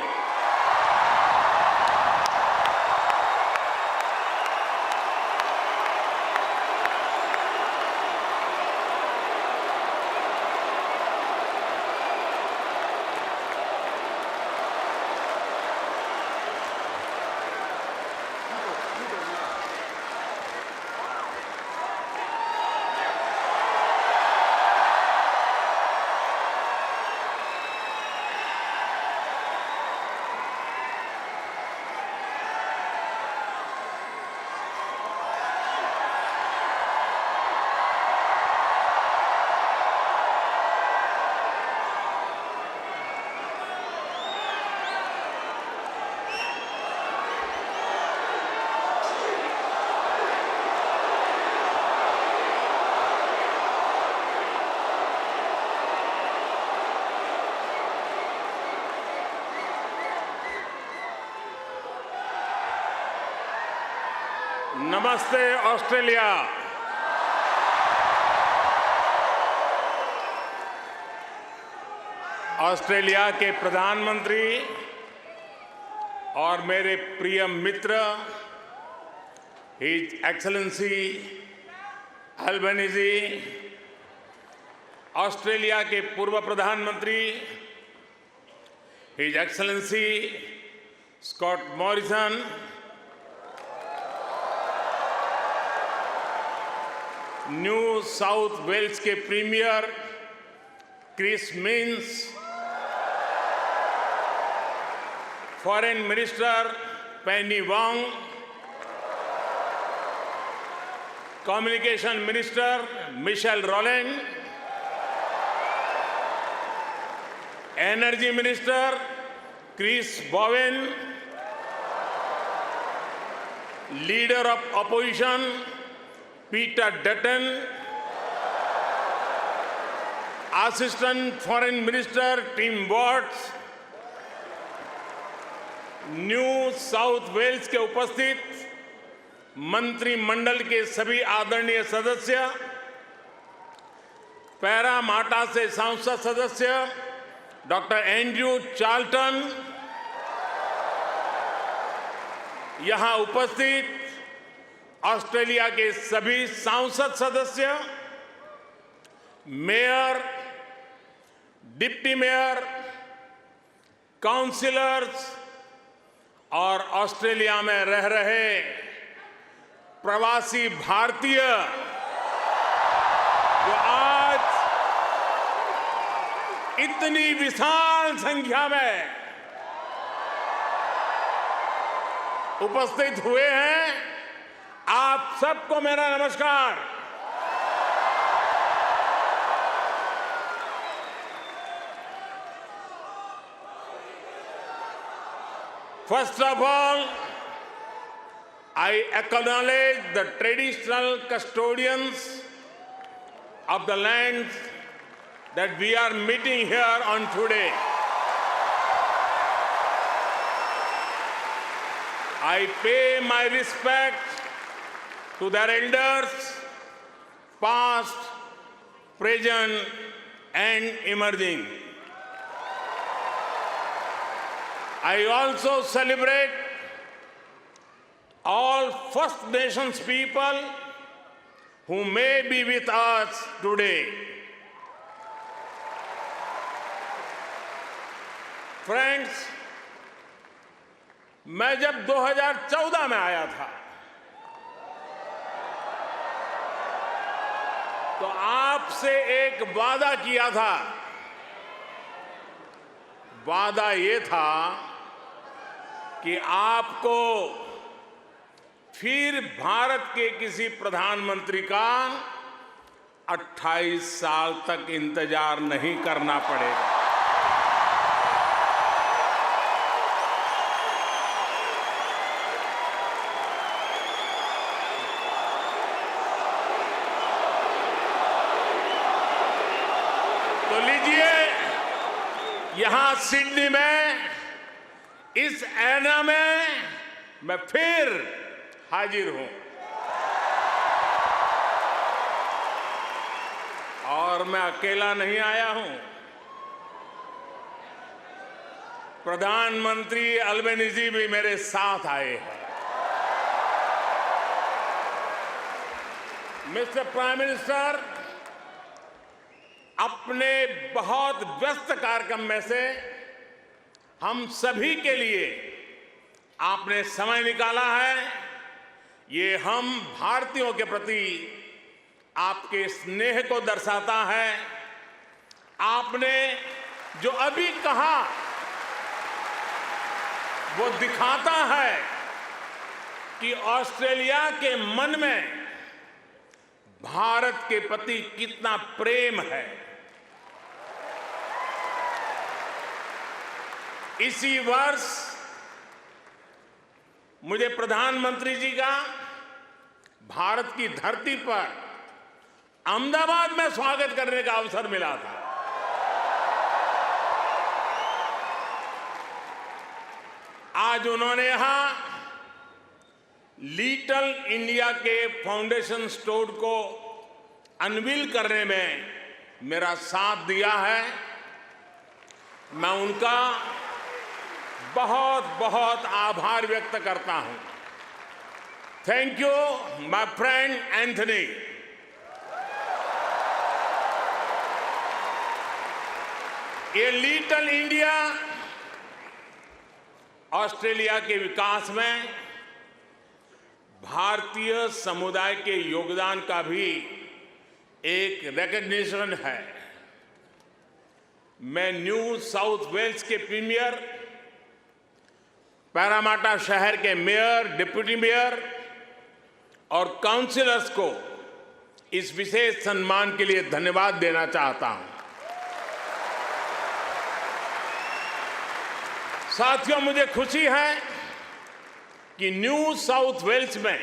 नमस्ते Australia. Australia के प्रधानमंत्री और मेरे प्रिय मित्र his excellency Albanese, Australia के पूर्व प्रधानमंत्री his excellency Scott Morrison, New South Wales के premier Chris Minns, foreign minister Penny Wong, communication minister Michelle Rowland, energy minister Chris Bowen, leader of opposition Peter Dutton, assistant foreign minister Tim Watts, New South Wales के उपस्थित मंत्रिमंडल के सभी आदरणीय सदस्य, Parramatta से सांसद सदस्य डॉक्टर एंड्रयू चार्ल्टन, यहां उपस्थित ऑस्ट्रेलिया के सभी सांसद सदस्य, मेयर, डिप्टी मेयर, काउंसिलर्स, और ऑस्ट्रेलिया में रह रहे प्रवासी भारतीय जो आज इतनी विशाल संख्या में उपस्थित हुए हैं, आप सबको मेरा नमस्कार। First of all, I acknowledge the traditional custodians of the land that we are meeting here on today. I pay my respect to their elders, past, present, and emerging. I also celebrate all First Nations people who may be with us today. Friends, मैं जब 2014 में आया था तो आपसे एक वादा किया था। वादा ये था कि आपको फिर भारत के किसी प्रधानमंत्री का 28 साल तक इंतजार नहीं करना पड़ेगा। तो लीजिए, यहां सिडनी में इस ऐना में मैं फिर हाजिर हूं और मैं अकेला नहीं आया हूं। प्रधानमंत्री अल्बेनीजी भी मेरे साथ आए हैं। मिस्टर प्राइम मिनिस्टर, अपने बहुत व्यस्त कार्यक्रम में से हम सभी के लिए आपने समय निकाला है। ये हम भारतीयों के प्रति आपके स्नेह को दर्शाता है। आपने जो अभी कहा वो दिखाता है कि ऑस्ट्रेलिया के मन में भारत के प्रति कितना प्रेम है। इसी वर्ष मुझे प्रधानमंत्री जी का भारत की धरती पर अहमदाबाद में स्वागत करने का अवसर मिला था। आज उन्होंने यहां लिटिल इंडिया के फाउंडेशन स्टोर को अनवील करने में मेरा साथ दिया है। मैं उनका बहुत बहुत आभार व्यक्त करता हूं। Thank you my friend Anthony. ये लिटिल इंडिया ऑस्ट्रेलिया के विकास में भारतीय समुदाय के योगदान का भी एक रिकॉग्निशन है। मैं न्यू साउथ वेल्स के प्रीमियर, पैरामाटा शहर के मेयर, डिप्टी मेयर और काउंसिलर्स को इस विशेष सम्मान के लिए धन्यवाद देना चाहता हूं। साथियों, मुझे खुशी है कि न्यू साउथ वेल्स में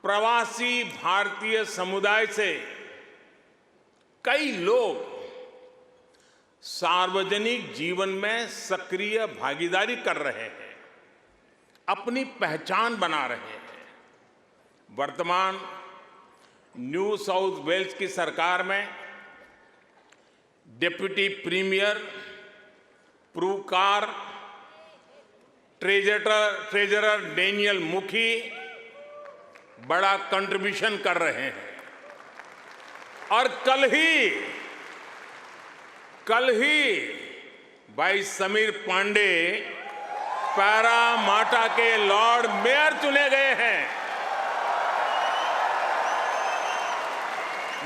प्रवासी भारतीय समुदाय से कई लोग सार्वजनिक जीवन में सक्रिय भागीदारी कर रहे हैं, अपनी पहचान बना रहे हैं। वर्तमान न्यू साउथ वेल्स की सरकार में डिप्टी प्रीमियर, प्रूकार, ट्रेजरर डेनियल मुखी बड़ा कंट्रीब्यूशन कर रहे हैं। और कल ही भाई समीर पांडे पैरामाटा के लॉर्ड मेयर चुने गए हैं।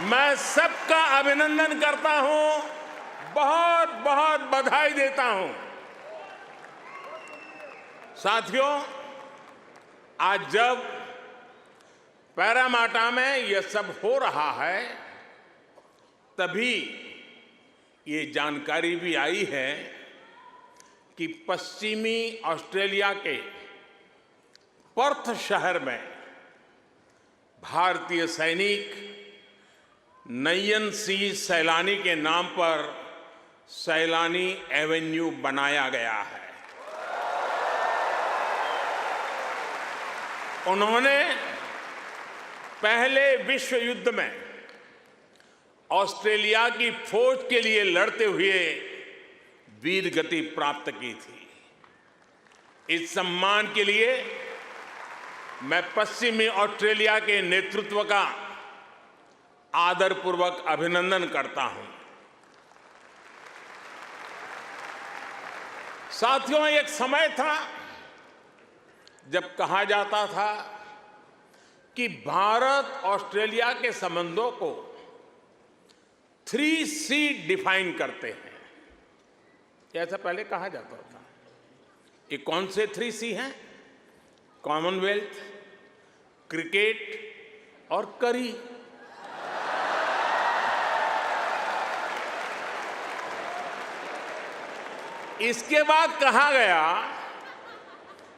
मैं सबका अभिनंदन करता हूं, बहुत बहुत बधाई देता हूं। साथियों, आज जब पैरामाटा में यह सब हो रहा है, तभी ये जानकारी भी आई है कि पश्चिमी ऑस्ट्रेलिया के पर्थ शहर में भारतीय सैनिक नयन सिंह सैलानी के नाम पर सैलानी एवेन्यू बनाया गया है। उन्होंने पहले विश्व युद्ध में ऑस्ट्रेलिया की फौज के लिए लड़ते हुए वीर गति प्राप्त की थी। इस सम्मान के लिए मैं पश्चिमी ऑस्ट्रेलिया के नेतृत्व का आदरपूर्वक अभिनंदन करता हूं। साथियों, एक समय था जब कहा जाता था कि भारत ऑस्ट्रेलिया के संबंधों को 3C डिफाइन करते हैं। ऐसा पहले कहा जाता था। ये कौन से 3C हैं? कॉमनवेल्थ, क्रिकेट और करी। इसके बाद कहा गया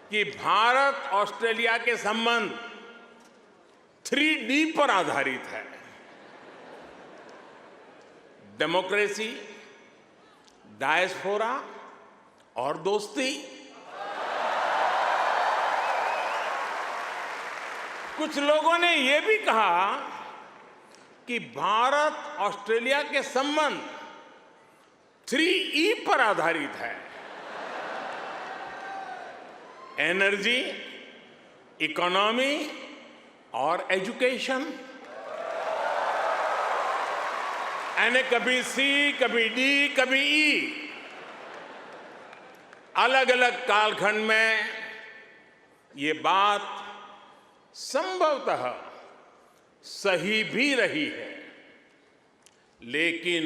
कि भारत ऑस्ट्रेलिया के संबंध 3D पर आधारित है। डेमोक्रेसी, डायस्पोरा और दोस्ती। कुछ लोगों ने यह भी कहा कि भारत ऑस्ट्रेलिया के संबंध 3E पर आधारित है। एनर्जी, इकोनॉमी और एजुकेशन। यानी कभी C, कभी D, कभी E। अलग अलग कालखंड में ये बात संभवतः सही भी रही है, लेकिन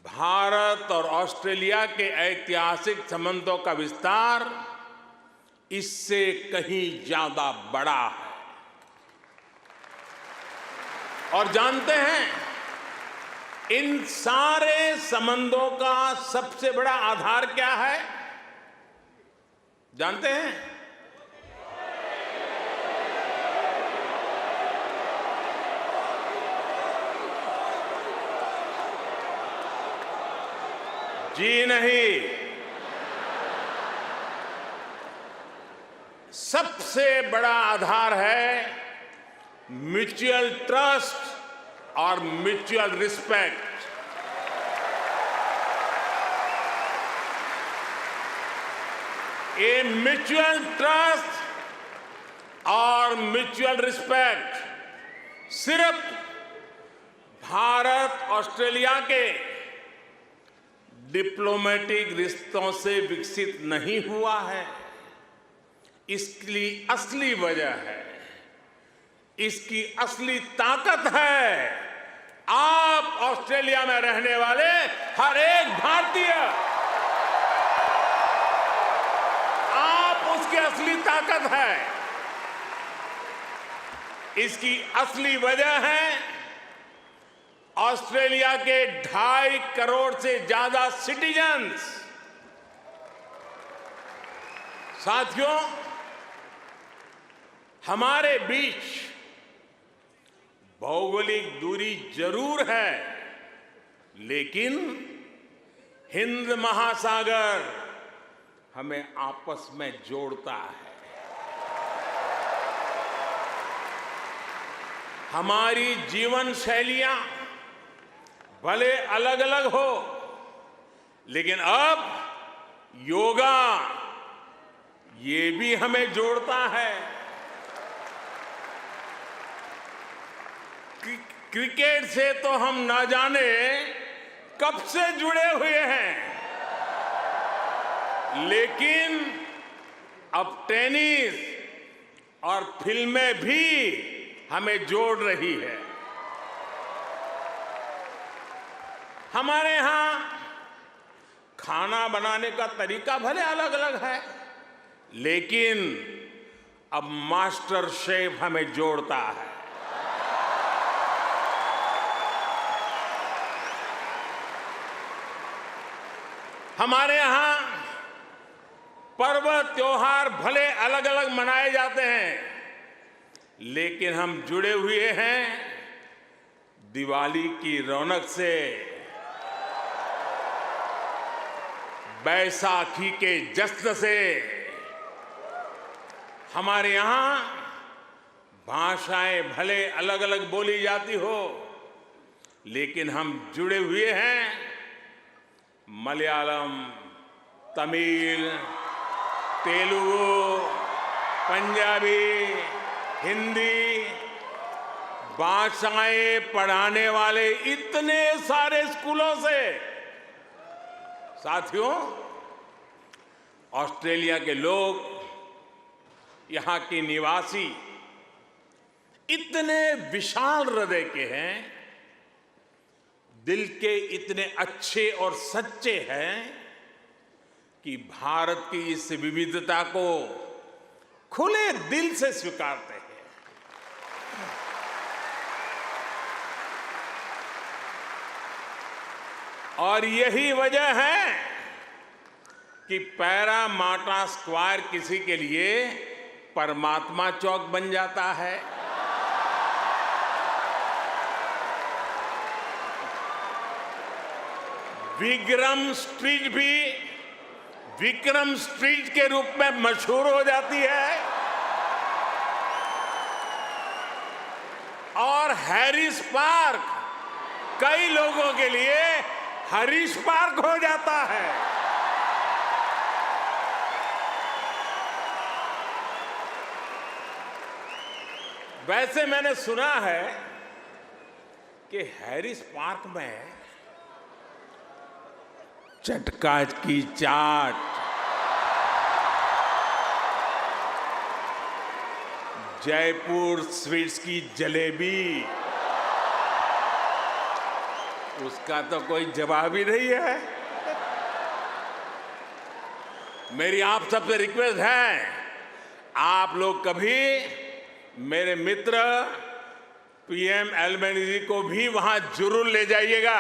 भारत और ऑस्ट्रेलिया के ऐतिहासिक संबंधों का विस्तार इससे कहीं ज्यादा बड़ा है। और जानते हैं, इन सारे संबंधों का सबसे बड़ा आधार क्या है? जानते हैं? जी नहीं, सबसे बड़ा आधार है म्यूचुअल ट्रस्ट और म्यूचुअल रिस्पेक्ट। ये म्यूचुअल ट्रस्ट और म्यूचुअल रिस्पेक्ट सिर्फ भारत ऑस्ट्रेलिया के डिप्लोमेटिक रिश्तों से विकसित नहीं हुआ है। इसकी असली वजह है, इसकी असली ताकत है आप ऑस्ट्रेलिया में रहने वाले हर एक भारतीय। आप उसकी असली ताकत है। इसकी असली वजह है ऑस्ट्रेलिया के 2.5 करोड़ से ज्यादा सिटीजन्स। साथियों, हमारे बीच भौगोलिक दूरी जरूर है, लेकिन हिंद महासागर हमें आपस में जोड़ता है। हमारी जीवन शैलियां भले अलग अलग हो, लेकिन अब योगा ये भी हमें जोड़ता है। क्रिकेट से तो हम ना जाने कब से जुड़े हुए हैं, लेकिन अब टेनिस और फिल्में भी हमें जोड़ रही है। हमारे यहाँ खाना बनाने का तरीका भले अलग अलग है, लेकिन अब मास्टर शेफ हमें जोड़ता है। हमारे यहाँ पर्व त्योहार भले अलग अलग मनाए जाते हैं, लेकिन हम जुड़े हुए हैं दिवाली की रौनक से, बैसाखी के जश्न से। हमारे यहाँ भाषाएं भले अलग अलग बोली जाती हो, लेकिन हम जुड़े हुए हैं मलयालम, तमिल, तेलुगु, पंजाबी, हिंदी भाषाएं पढ़ाने वाले इतने सारे स्कूलों से। साथियों, ऑस्ट्रेलिया के लोग, यहाँ के निवासी इतने विशाल हृदय के हैं, दिल के इतने अच्छे और सच्चे हैं कि भारत की इस विविधता को खुले दिल से स्वीकारते हैं। और यही वजह है कि पैरामाटा स्क्वायर किसी के लिए परमात्मा चौक बन जाता है। विक्रम स्ट्रीट भी विक्रम स्ट्रीट के रूप में मशहूर हो जाती है, और हैरिस पार्क कई लोगों के लिए हरीश पार्क हो जाता है। वैसे मैंने सुना है कि हैरिस पार्क में चटका की चाट, जयपुर स्वीट्स की जलेबी, उसका तो कोई जवाब ही नहीं है। मेरी आप सबसे रिक्वेस्ट है, आप लोग कभी मेरे मित्र पीएम एल्बनीज़ी को भी वहां जरूर ले जाइएगा।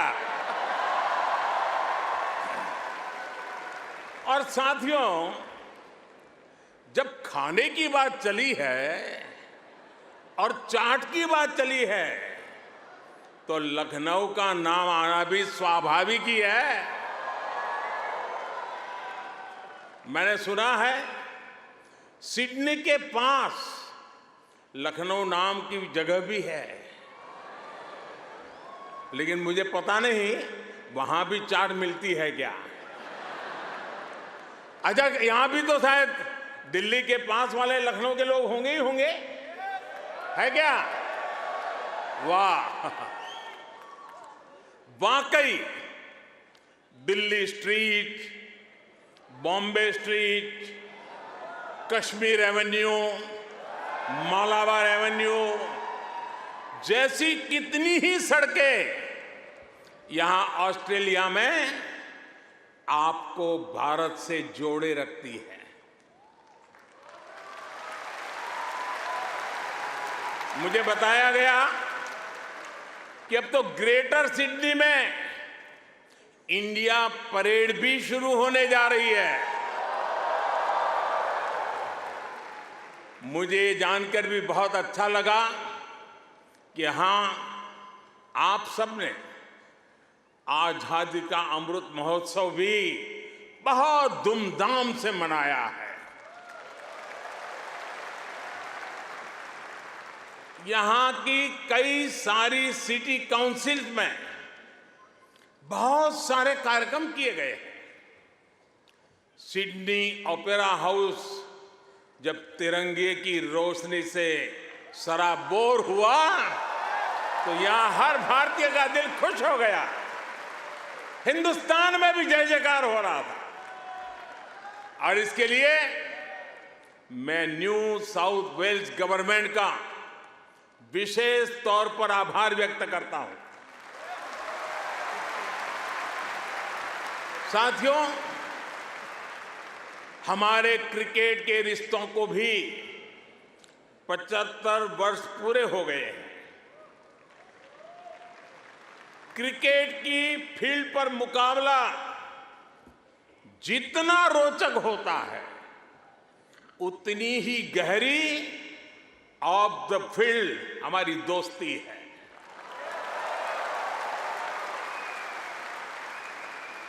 और साथियों, जब खाने की बात चली है और चाट की बात चली है, तो लखनऊ का नाम आना भी स्वाभाविक ही है। मैंने सुना है सिडनी के पास लखनऊ नाम की जगह भी है, लेकिन मुझे पता नहीं वहां भी चाट मिलती है क्या। अच्छा, यहां भी तो शायद दिल्ली के पास वाले लखनऊ के लोग होंगे ही होंगे, है क्या? वाह, वाकई Delhi street, Bombay street, Kashmir Avenue, Malabar Avenue जैसी कितनी ही सड़कें यहां ऑस्ट्रेलिया में आपको भारत से जोड़े रखती है। मुझे बताया गया कि अब तो ग्रेटर सिडनी में इंडिया परेड भी शुरू होने जा रही है। मुझे जानकर भी बहुत अच्छा लगा कि हाँ, आप सबने आजादी का अमृत महोत्सव भी बहुत धूमधाम से मनाया है। यहां की कई सारी सिटी काउंसिल्स में बहुत सारे कार्यक्रम किए गए हैं। सिडनी ओपेरा हाउस जब तिरंगे की रोशनी से सराबोर हुआ तो यहां हर भारतीय का दिल खुश हो गया। हिंदुस्तान में भी जय जयकार हो रहा था। और इसके लिए मैं न्यू साउथ वेल्स गवर्नमेंट का विशेष तौर पर आभार व्यक्त करता हूं। साथियों, हमारे क्रिकेट के रिश्तों को भी 75 वर्ष पूरे हो गए हैं। क्रिकेट की फील्ड पर मुकाबला जितना रोचक होता है, उतनी ही गहरी ऑफ द फील्ड हमारी दोस्ती है।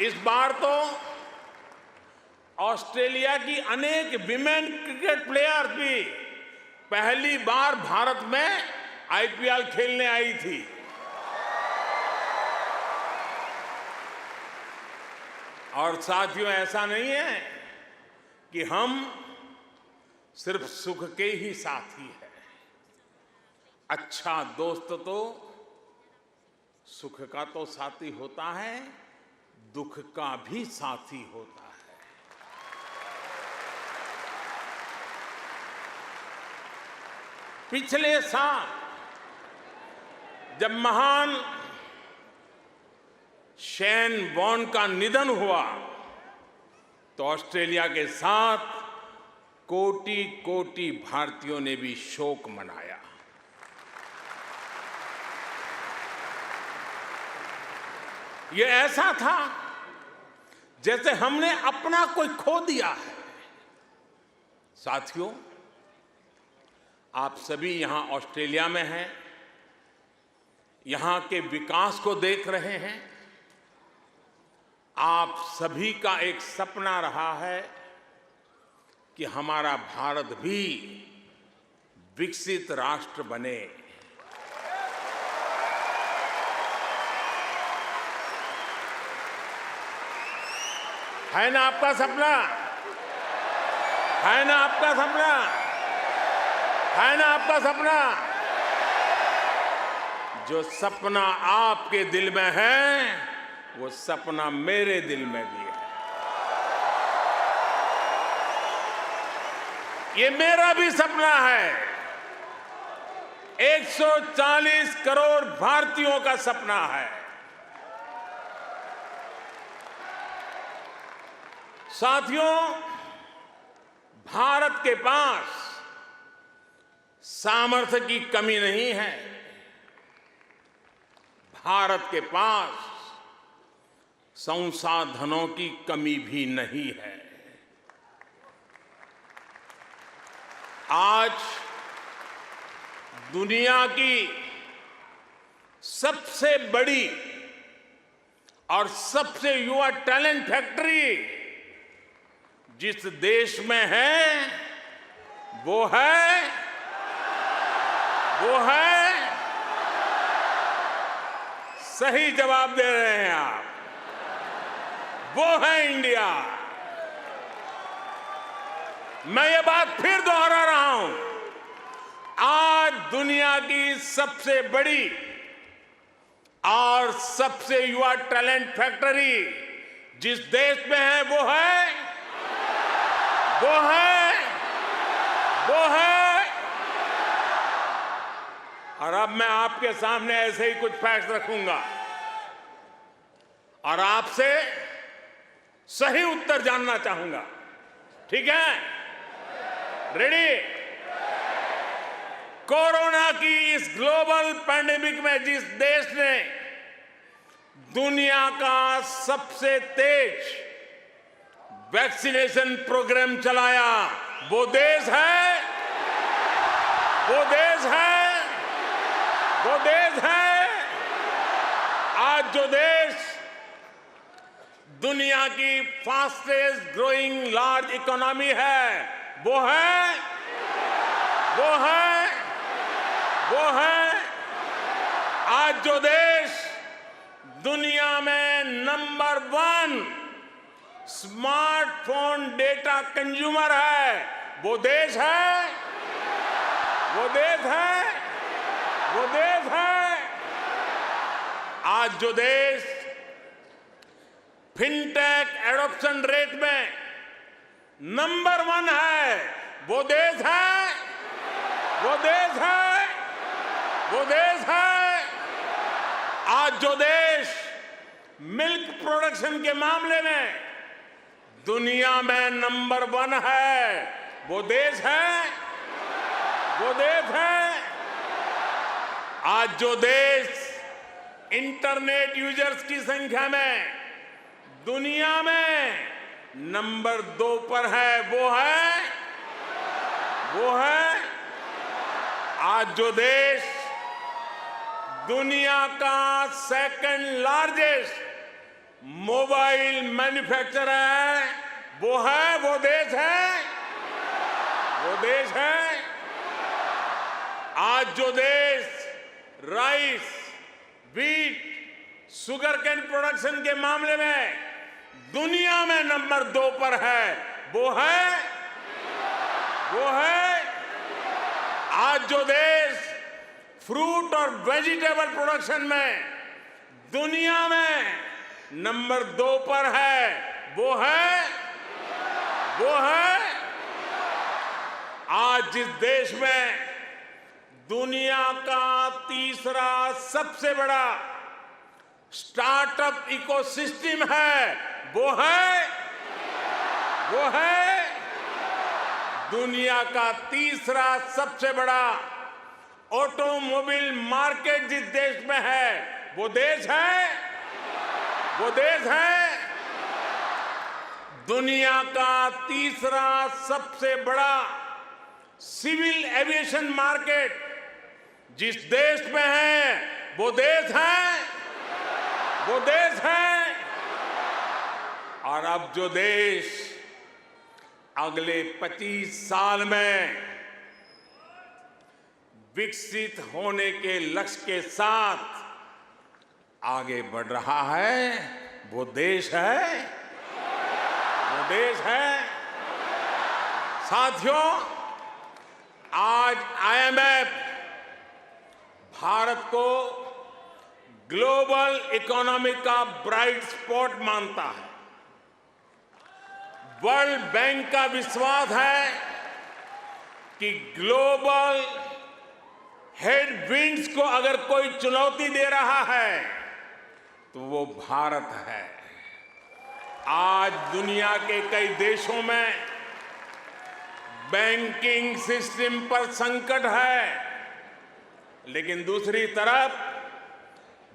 इस बार तो ऑस्ट्रेलिया की अनेक विमेन क्रिकेट प्लेयर्स भी पहली बार भारत में आईपीएल खेलने आई थी। और साथियों, ऐसा नहीं है कि हम सिर्फ सुख के ही साथी हैं। अच्छा दोस्त तो सुख का तो साथी होता है, दुख का भी साथी होता है। पिछले साल जब महान शेन वॉर्न का निधन हुआ तो ऑस्ट्रेलिया के साथ कोटि कोटि भारतीयों ने भी शोक मनाया। ये ऐसा था जैसे हमने अपना कोई खो दिया है। साथियों, आप सभी यहां ऑस्ट्रेलिया में हैं, यहां के विकास को देख रहे हैं। आप सभी का एक सपना रहा है कि हमारा भारत भी विकसित राष्ट्र बने। है ना आपका सपना? है ना आपका सपना? है ना आपका सपना? जो सपना आपके दिल में है, वो सपना मेरे दिल में भी है। ये मेरा भी सपना है। 140 करोड़ भारतीयों का सपना है। साथियों, भारत के पास सामर्थ्य की कमी नहीं है। भारत के पास संसाधनों की कमी भी नहीं है। आज दुनिया की सबसे बड़ी और सबसे युवा टैलेंट फैक्ट्री जिस देश में है, वो है सही जवाब दे रहे हैं आप, वो है इंडिया। मैं ये बात फिर दोहरा रहा हूं। आज दुनिया की सबसे बड़ी और सबसे युवा टैलेंट फैक्ट्री जिस देश में है, वो है और अब मैं आपके सामने ऐसे ही कुछ फैक्ट रखूंगा और आपसे सही उत्तर जानना चाहूंगा। ठीक है? रेडी? कोरोना की इस ग्लोबल पैंडेमिक में जिस देश ने दुनिया का सबसे तेज वैक्सीनेशन प्रोग्राम चलाया, वो देश है आज जो देश दुनिया की फास्टेस्ट ग्रोइंग लार्ज इकोनॉमी है, वो है आज जो देश दुनिया में नंबर 1 स्मार्टफोन डेटा कंज्यूमर है, वो देश है आज जो देश फिनटेक एडॉप्शन रेट में नंबर 1 है। वो देश है, वो देश है, वो देश है। आज जो देश मिल्क प्रोडक्शन के मामले में दुनिया में नंबर 1 है, वो देश है, वो देश है। आज जो देश इंटरनेट यूजर्स की संख्या में दुनिया में नंबर 2 पर है, वो है आज जो देश दुनिया का सेकंड लार्जेस्ट मोबाइल मैन्युफैक्चरर है, वो देश है, वो देश है। आज जो देश rice, wheat, sugar cane production के मामले में दुनिया में नंबर 2 पर है, वो है आज जो देश फ्रूट और वेजिटेबल प्रोडक्शन में दुनिया में नंबर 2 पर है, वो है आज जिस देश में दुनिया का तीसरा सबसे बड़ा स्टार्टअप इकोसिस्टम है, वो है दुनिया का तीसरा सबसे बड़ा ऑटोमोबाइल मार्केट जिस देश में है, वो देश है दुनिया का तीसरा सबसे बड़ा सिविल एविएशन मार्केट जिस देश में है, वो देश है। और अब जो देश अगले 25 साल में विकसित होने के लक्ष्य के साथ आगे बढ़ रहा है, वो देश है। साथियों, आज IMF भारत को ग्लोबल इकोनॉमी का ब्राइट स्पॉट मानता है। वर्ल्ड बैंक का विश्वास है कि ग्लोबल हेडविंड्स को अगर कोई चुनौती दे रहा है तो वो भारत है। आज दुनिया के कई देशों में बैंकिंग सिस्टम पर संकट है, लेकिन दूसरी तरफ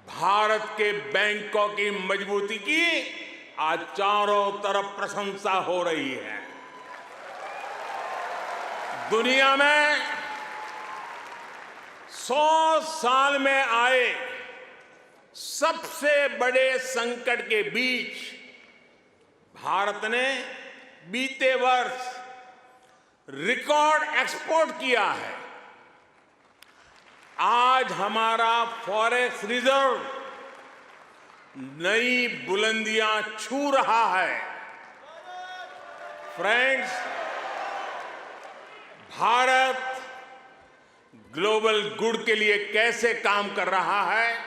भारत के बैंकों की मजबूती की आज चारों तरफ प्रशंसा हो रही है। दुनिया में 100 साल में आए सबसे बड़े संकट के बीच भारत ने बीते वर्ष रिकॉर्ड एक्सपोर्ट किया है। आज हमारा फॉरेक्स रिजर्व नई बुलंदियां छू रहा है। फ्रेंड्स, भारत ग्लोबल गुड के लिए कैसे काम कर रहा है,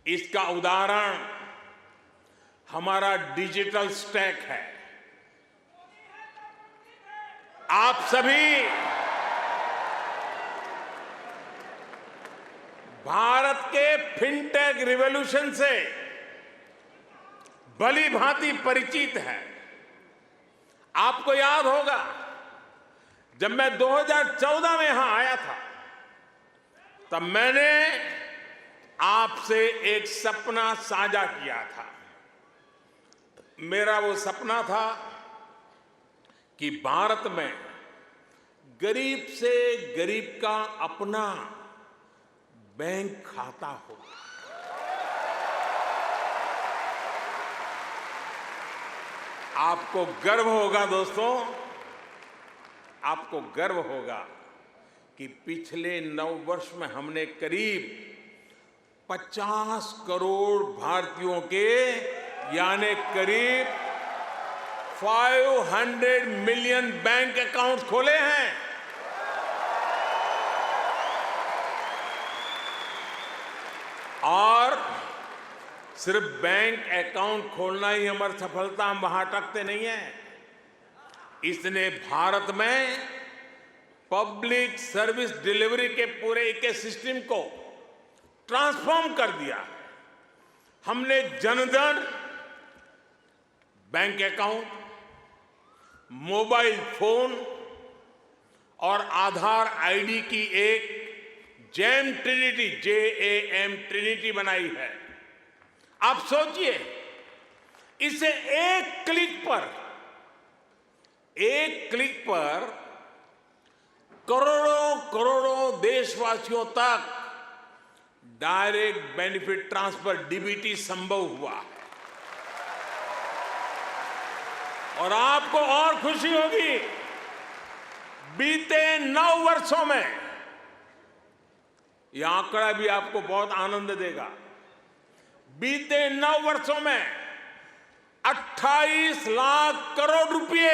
इसका उदाहरण हमारा डिजिटल स्टैक है। आप सभी भारत के फिनटेक रिवॉल्यूशन से भली भांति परिचित है। आपको याद होगा, जब मैं 2014 में यहां आया था, तब मैंने आपसे एक सपना साझा किया था। मेरा वो सपना था कि भारत में गरीब से गरीब का अपना बैंक खाता हो। आपको गर्व होगा दोस्तों, आपको गर्व होगा कि पिछले 9 वर्ष में हमने करीब 50 करोड़ भारतीयों के यानी करीब 500 मिलियन बैंक अकाउंट खोले हैं। और सिर्फ बैंक अकाउंट खोलना ही हमारी सफलता हम वहां अटकते नहीं है। इसने भारत में पब्लिक सर्विस डिलीवरी के पूरे इकोसिस्टम को ट्रांसफॉर्म कर दिया है। हमने Jan Dhan bank account, mobile phone और आधार आईडी की एक जैम ट्रिनिटी, JAM ट्रिनिटी बनाई है। आप सोचिए, इसे एक क्लिक पर करोड़ों करोड़ों देशवासियों तक डायरेक्ट बेनिफिट ट्रांसफर DBT संभव हुआ है। और आपको और खुशी होगी, बीते 9 वर्षों में, यह आंकड़ा भी आपको बहुत आनंद देगा, बीते 9 वर्षों में 28 लाख करोड़ रुपए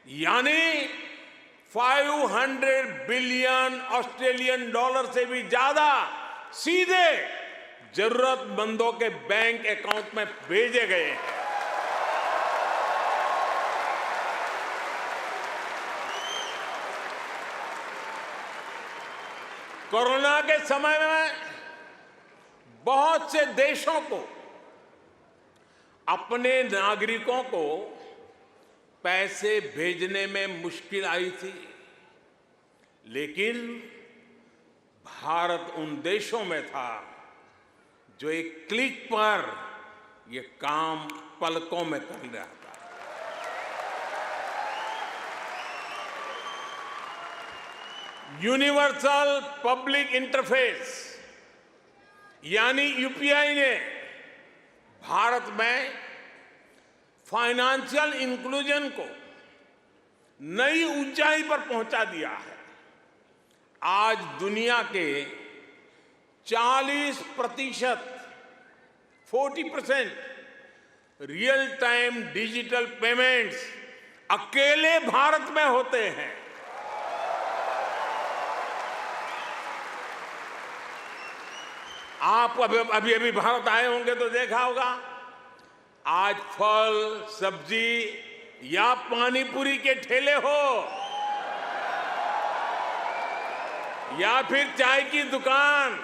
यानी 500 बिलियन ऑस्ट्रेलियन डॉलर से भी ज्यादा सीधे जरूरतमंदों के बैंक अकाउंट में भेजे गए हैं। कोरोना के समय में बहुत से देशों को अपने नागरिकों को पैसे भेजने में मुश्किल आई थी, लेकिन भारत उन देशों में था जो एक क्लिक पर यह काम पलकों में कर रहा था। यूनिवर्सल पब्लिक इंटरफेस यानी यूपीआई ने भारत में फाइनेंशियल इंक्लूजन को नई ऊंचाई पर पहुंचा दिया है। आज दुनिया के 40% रियल टाइम डिजिटल पेमेंट्स अकेले भारत में होते हैं। आप अभी भारत आए होंगे तो देखा होगा, आज फल, सब्जी या पानी पूरी के ठेले हो या फिर चाय की दुकान,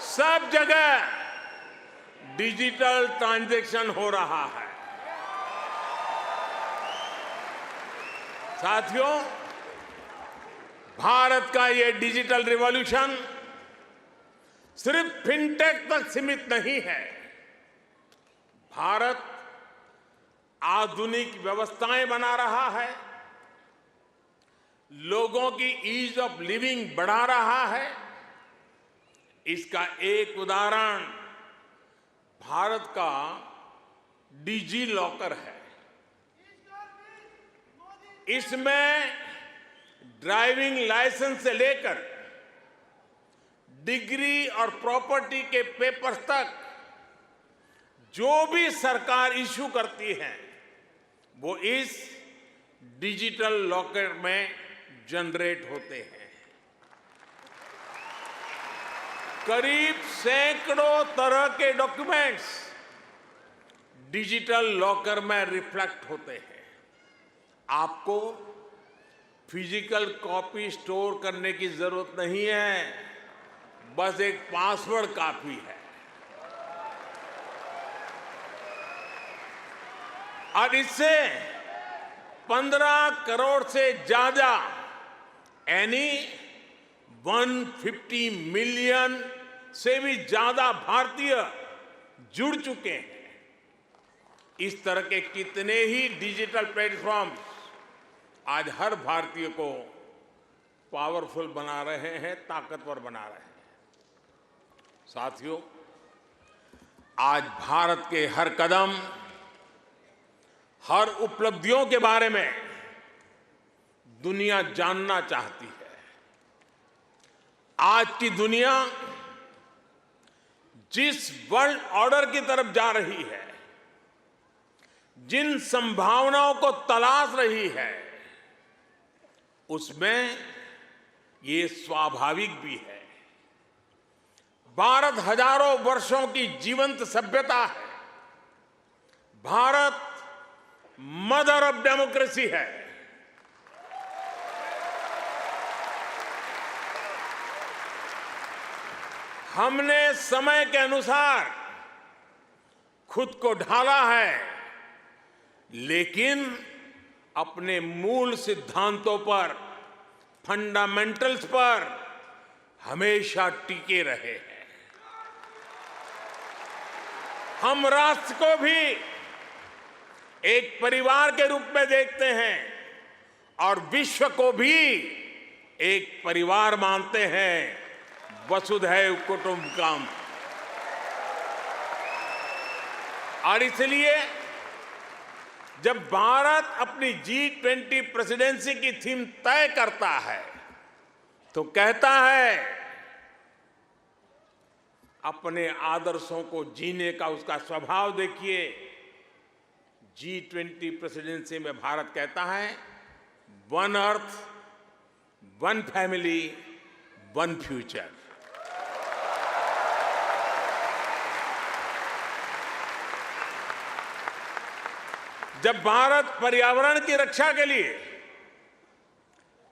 सब जगह डिजिटल ट्रांजैक्शन हो रहा है। साथियों, भारत का ये डिजिटल रिवॉल्यूशन सिर्फ फिनटेक तक सीमित नहीं है। भारत आधुनिक व्यवस्थाएं बना रहा है, लोगों की ईज ऑफ लिविंग बढ़ा रहा है। इसका एक उदाहरण भारत का डिजी लॉकर है। इसमें ड्राइविंग लाइसेंस से लेकर डिग्री और प्रॉपर्टी के पेपर्स तक जो भी सरकार इश्यू करती है वो इस डिजिटल लॉकर में जनरेट होते हैं। करीब सैकड़ों तरह के डॉक्यूमेंट्स डिजिटल लॉकर में रिफ्लेक्ट होते हैं। आपको फिजिकल कॉपी स्टोर करने की जरूरत नहीं है, बस एक पासवर्ड काफी है। और इससे 15 करोड़ से ज्यादा यानी 150 मिलियन से भी ज्यादा भारतीय जुड़ चुके हैं। इस तरह के कितने ही डिजिटल प्लेटफॉर्म आज हर भारतीय को पावरफुल बना रहे हैं, ताकतवर बना रहे हैं। साथियों, आज भारत के हर कदम, हर उपलब्धियों के बारे में दुनिया जानना चाहती है। आज की दुनिया जिस वर्ल्ड ऑर्डर की तरफ जा रही है, जिन संभावनाओं को तलाश रही है, उसमें ये स्वाभाविक भी है। भारत हजारों वर्षों की जीवंत सभ्यता है। भारत मदर ऑफ डेमोक्रेसी है। हमने समय के अनुसार खुद को ढाला है, लेकिन अपने मूल सिद्धांतों पर, फंडामेंटल्स पर हमेशा टिके रहे हैं। हम राष्ट्र को भी एक परिवार के रूप में देखते हैं और विश्व को भी एक परिवार मानते हैं। वसुधैव कुटुंबकम। और इसलिए जब भारत अपनी G20 प्रेसिडेंसी की थीम तय करता है तो कहता है अपने आदर्शों को जीने का उसका स्वभाव देखिए। G20 प्रेसिडेंसी में भारत कहता है one earth, one family, one future. जब भारत पर्यावरण की रक्षा के लिए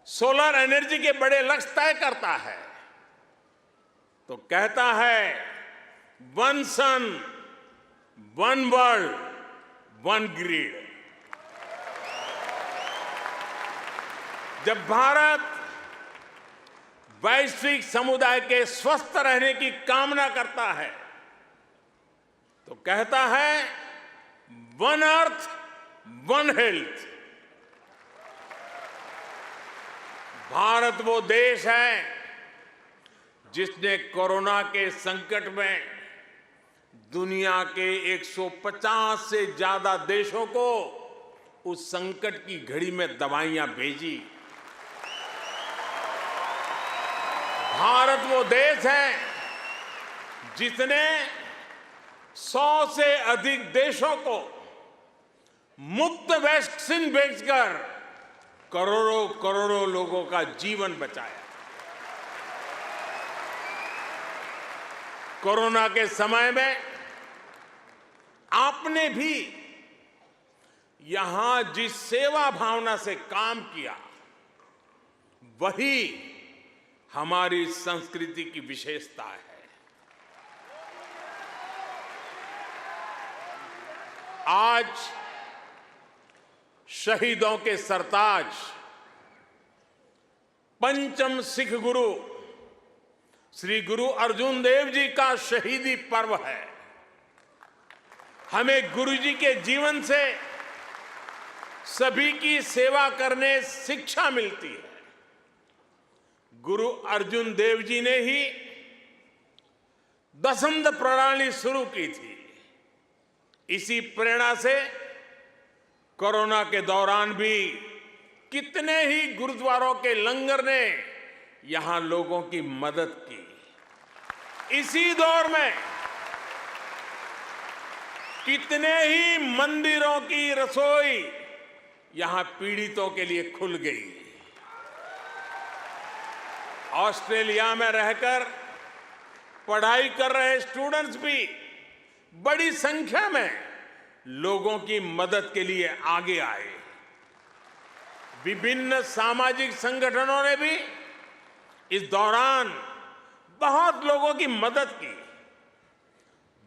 सोलर एनर्जी के बड़े लक्ष्य तय करता है तो कहता है वन सन, वन वर्ल्ड, वन ग्रिड। जब भारत वैश्विक समुदाय के स्वस्थ रहने की कामना करता है तो कहता है one earth, one health. Bharat वो देश है जिसने कोरोना के संकट में दुनिया के 150 से ज्यादा देशों को उस संकट की घड़ी में दवाइयां भेजी। भारत वो देश है जिसने 100 से अधिक देशों को मुफ्त वैक्सीन भेजकर करोड़ों करोड़ों लोगों का जीवन बचाया। कोरोना के समय में आपने भी यहां जिस सेवा भावना से काम किया वही हमारी संस्कृति की विशेषता है। आज शहीदों के सरताज पंचम सिख गुरु श्री गुरु अर्जुन देव जी का शहीदी पर्व है। हमें गुरु जी के जीवन से सभी की सेवा करने शिक्षा मिलती है। गुरु अर्जुन देव जी ने ही दशमद प्रणाली शुरू की थी। इसी प्रेरणा से कोरोना के दौरान भी कितने ही गुरुद्वारों के लंगर ने यहां लोगों की मदद की। इसी दौर में कितने ही मंदिरों की रसोई यहां पीड़ितों के लिए खुल गई। ऑस्ट्रेलिया में रहकर पढ़ाई कर रहे स्टूडेंट्स भी बड़ी संख्या में लोगों की मदद के लिए आगे आए। विभिन्न सामाजिक संगठनों ने भी इस दौरान बहुत लोगों की मदद की।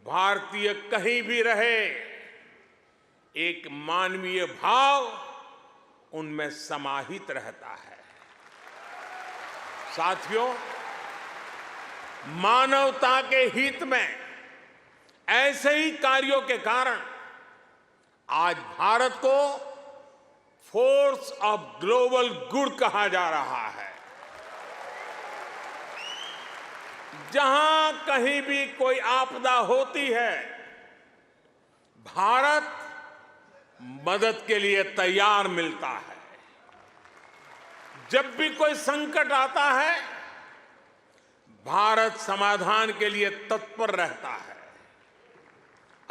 भारतीय कहीं भी रहे, एक मानवीय भाव उनमें समाहित रहता है। साथियों, मानवता के हित में ऐसे ही कार्यों के कारण आज भारत को फोर्स ऑफ ग्लोबल गुड कहा जा रहा है। जहां कहीं भी कोई आपदा होती है, भारत मदद के लिए तैयार मिलता है। जब भी कोई संकट आता है, भारत समाधान के लिए तत्पर रहता है।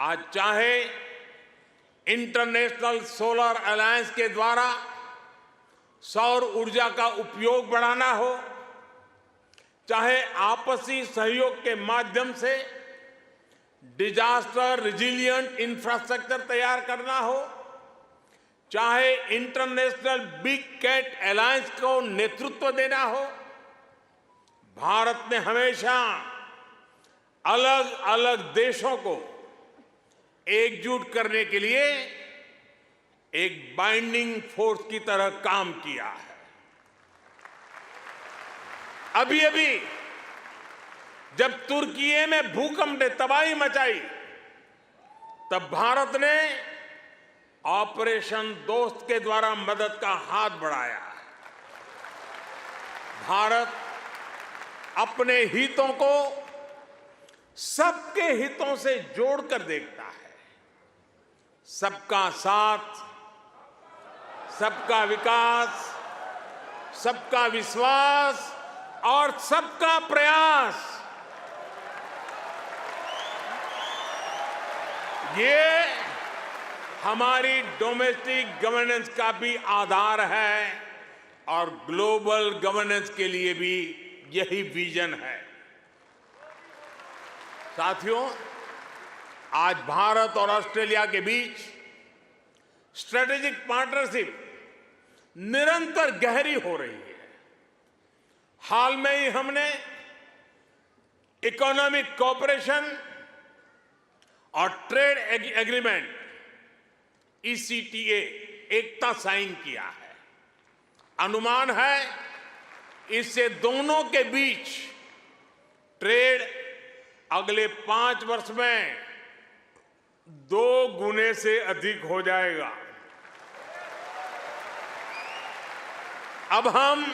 आज चाहे इंटरनेशनल सोलर अलायंस के द्वारा सौर ऊर्जा का उपयोग बढ़ाना हो, चाहे आपसी सहयोग के माध्यम से डिजास्टर रिजिलियंट इंफ्रास्ट्रक्चर तैयार करना हो, चाहे इंटरनेशनल बिग कैट अलायंस को नेतृत्व देना हो, भारत ने हमेशा अलग अलग देशों को एकजुट करने के लिए एक बाइंडिंग फोर्स की तरह काम किया है। अभी अभी जब तुर्की में भूकंप ने तबाही मचाई, तब भारत ने ऑपरेशन दोस्त के द्वारा मदद का हाथ बढ़ाया। भारत अपने हितों को सबके हितों से जोड़कर देखता है। सबका साथ, सबका विकास, सबका विश्वास और सबका प्रयास, ये हमारी डोमेस्टिक गवर्नेंस का भी आधार है और ग्लोबल गवर्नेंस के लिए भी यही विजन है। साथियों, आज भारत और ऑस्ट्रेलिया के बीच स्ट्रेटेजिक पार्टनरशिप निरंतर गहरी हो रही है। हाल में ही हमने इकोनॉमिक कोऑपरेशन और ट्रेड एग्रीमेंट ECTA एकता साइन किया है। अनुमान है इससे दोनों के बीच ट्रेड अगले 5 वर्ष में 2 गुने से अधिक हो जाएगा। अब हम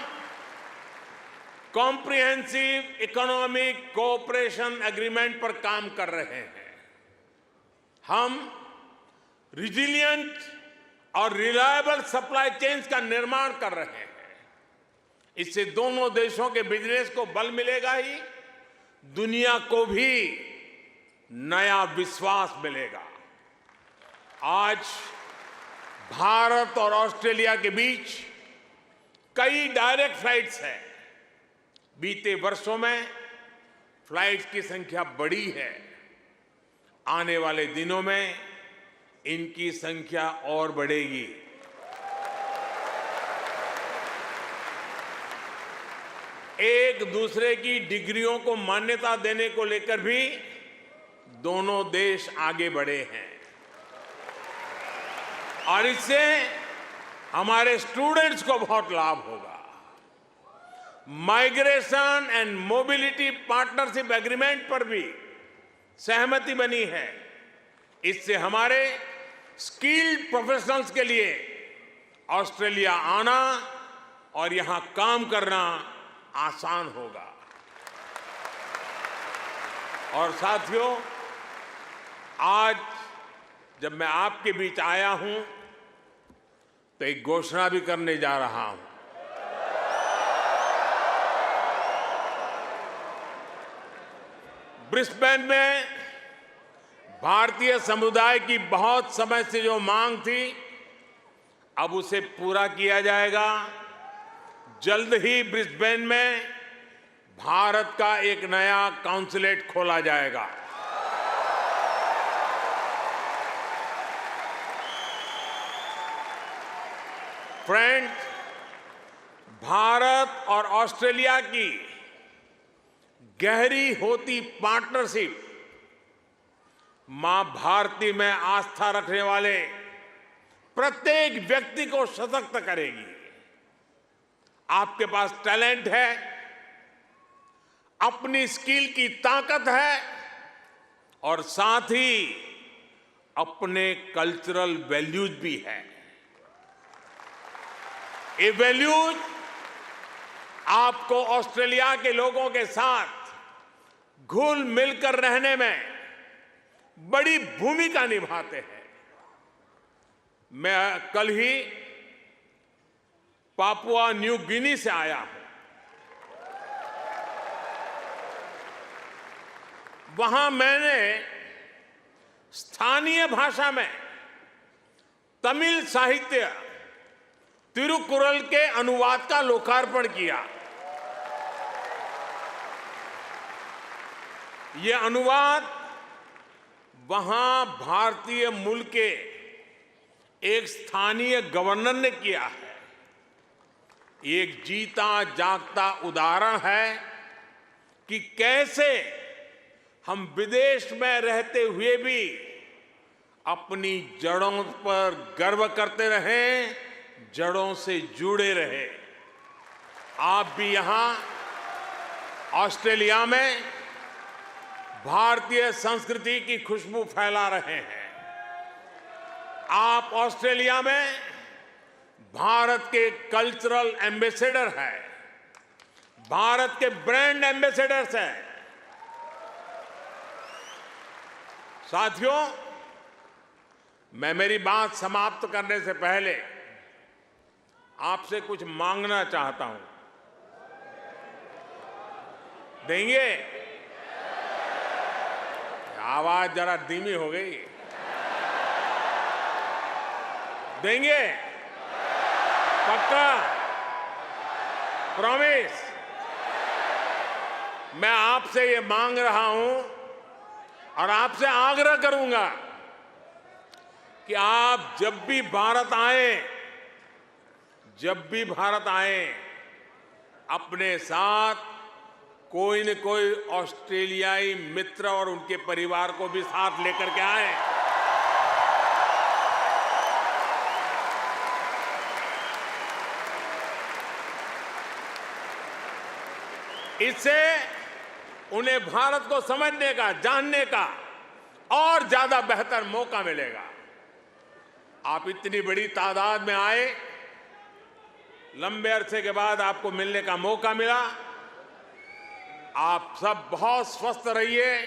कॉम्प्रिहेंसिव इकोनॉमिक कोऑपरेशन एग्रीमेंट पर काम कर रहे हैं। हम रिजिलियंट और रिलायबल सप्लाई चेन्स का निर्माण कर रहे हैं। इससे दोनों देशों के बिजनेस को बल मिलेगा ही, दुनिया को भी नया विश्वास मिलेगा। आज भारत और ऑस्ट्रेलिया के बीच कई डायरेक्ट फ्लाइट्स हैं। बीते वर्षों में फ्लाइट्स की संख्या बढ़ी है। आने वाले दिनों में इनकी संख्या और बढ़ेगी। एक दूसरे की डिग्रियों को मान्यता देने को लेकर भी दोनों देश आगे बढ़े हैं और इससे हमारे स्टूडेंट्स को बहुत लाभ होगा। Migration and mobility partnership agreement पर भी सहमति बनी है। इससे हमारे स्किल्ड प्रोफेशनल्स के लिए ऑस्ट्रेलिया आना और यहां काम करना आसान होगा। और साथियों, आज जब मैं आपके बीच आया हूं तो एक घोषणा भी करने जा रहा हूं। ब्रिस्बेन में भारतीय समुदाय की बहुत समय से जो मांग थी, अब उसे पूरा किया जाएगा। जल्द ही ब्रिस्बेन में भारत का एक नया काउंसलेट खोला जाएगा। फ्रेंड्स, भारत और ऑस्ट्रेलिया की गहरी होती पार्टनरशिप मां भारती में आस्था रखने वाले प्रत्येक व्यक्ति को सशक्त करेगी। आपके पास टैलेंट है, अपनी स्किल की ताकत है और साथ ही अपने कल्चरल वैल्यूज भी है। ये वैल्यूज आपको ऑस्ट्रेलिया के लोगों के साथ घुल मिलकर रहने में बड़ी भूमिका निभाते हैं। मैं कल ही पापुआ न्यू गिनी से आया हूं। वहां मैंने स्थानीय भाषा में तमिल साहित्य तिरुकुरल के अनुवाद का लोकार्पण किया। ये अनुवाद वहां भारतीय मूल के एक स्थानीय गवर्नर ने किया है। एक जीता जागता उदाहरण है कि कैसे हम विदेश में रहते हुए भी अपनी जड़ों पर गर्व करते रहें, जड़ों से जुड़े रहे। आप भी यहां ऑस्ट्रेलिया में भारतीय संस्कृति की खुशबू फैला रहे हैं। आप ऑस्ट्रेलिया में भारत के कल्चरल एम्बेसडर हैं, भारत के ब्रांड एम्बेसडर्स हैं। साथियों, मैं मेरी बात समाप्त करने से पहले आपसे कुछ मांगना चाहता हूं। देंगे? आवाज जरा धीमी हो गई। देंगे? पक्का? प्रॉमिस? मैं आपसे ये मांग रहा हूं और आपसे आग्रह करूंगा कि आप जब भी भारत आए, अपने साथ कोई न कोई ऑस्ट्रेलियाई मित्र और उनके परिवार को भी साथ लेकर के आए। इससे उन्हें भारत को समझने का, जानने का और ज्यादा बेहतर मौका मिलेगा। आप इतनी बड़ी तादाद में आए, लंबे अरसे के बाद आपको मिलने का मौका मिला। आप सब बहुत स्वस्थ रहिए,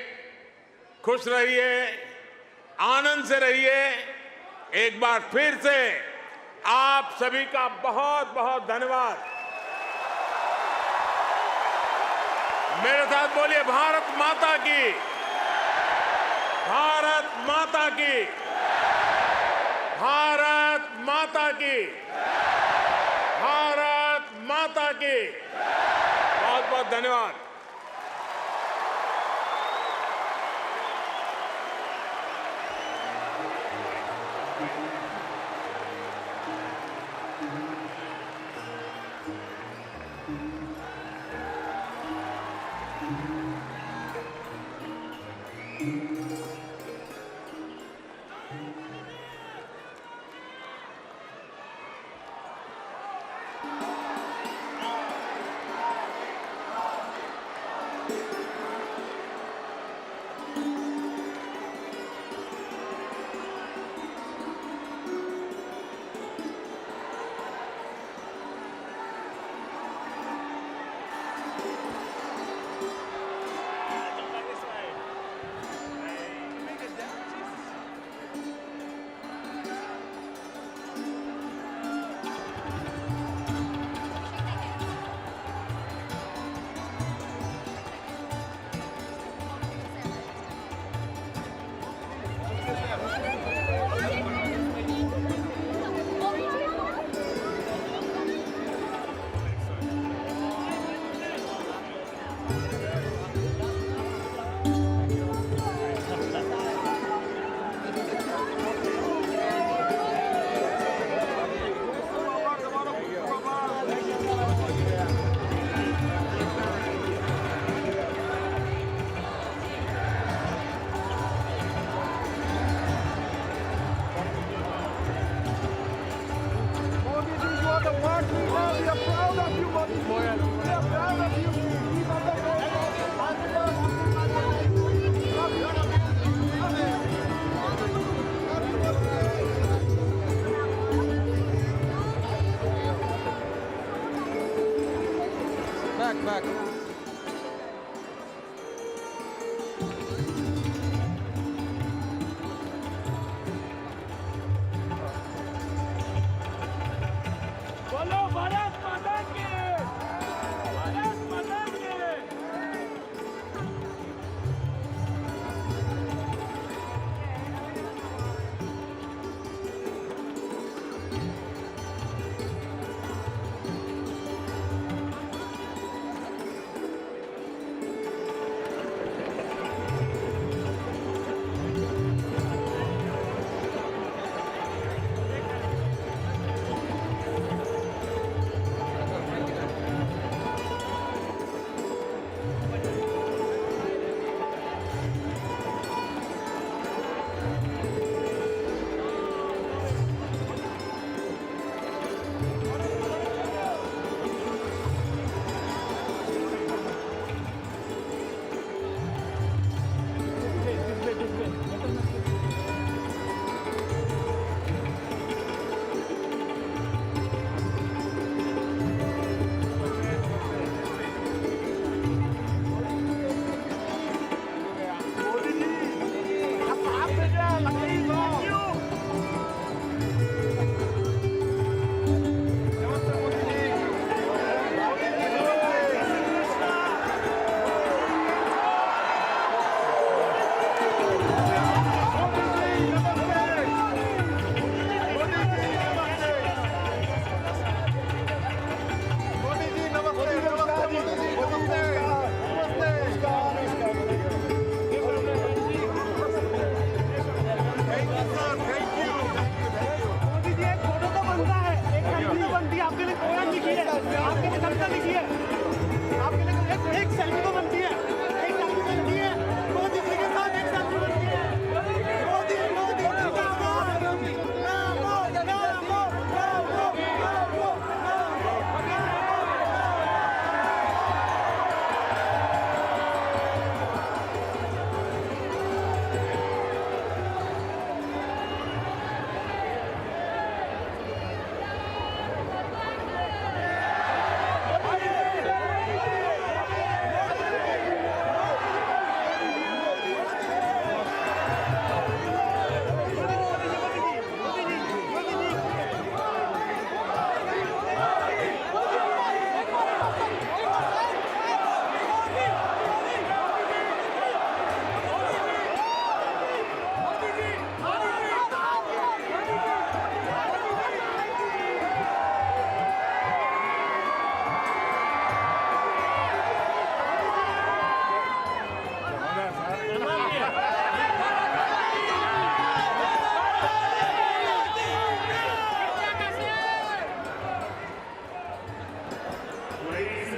खुश रहिए, आनंद से रहिए। एक बार फिर से आप सभी का बहुत बहुत धन्यवाद। मेरे साथ बोलिए, भारत माता की, भारत माता की, भारत माता की, भारत माता की। बहुत बहुत धन्यवाद।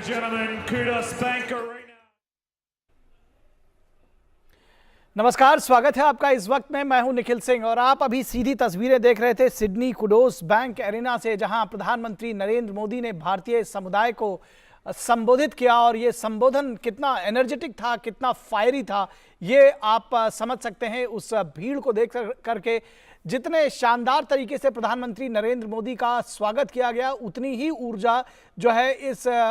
gentlemen, Kudos Bank Arena. नमस्कार, स्वागत है आपका इस वक्त में। मैं हूं निखिल सिंह और आप अभी सीधी तस्वीरें देख रहे थे सिडनी कुडोस बैंक एरिना से, जहां प्रधानमंत्री नरेंद्र मोदी ने भारतीय समुदाय को संबोधित किया। और ये संबोधन कितना एनर्जेटिक था, कितना फायरी था, ये आप समझ सकते हैं उस भीड़ को देख करके। जितने शानदार तरीके से प्रधानमंत्री नरेंद्र मोदी का स्वागत किया गया, उतनी ही ऊर्जा जो है इस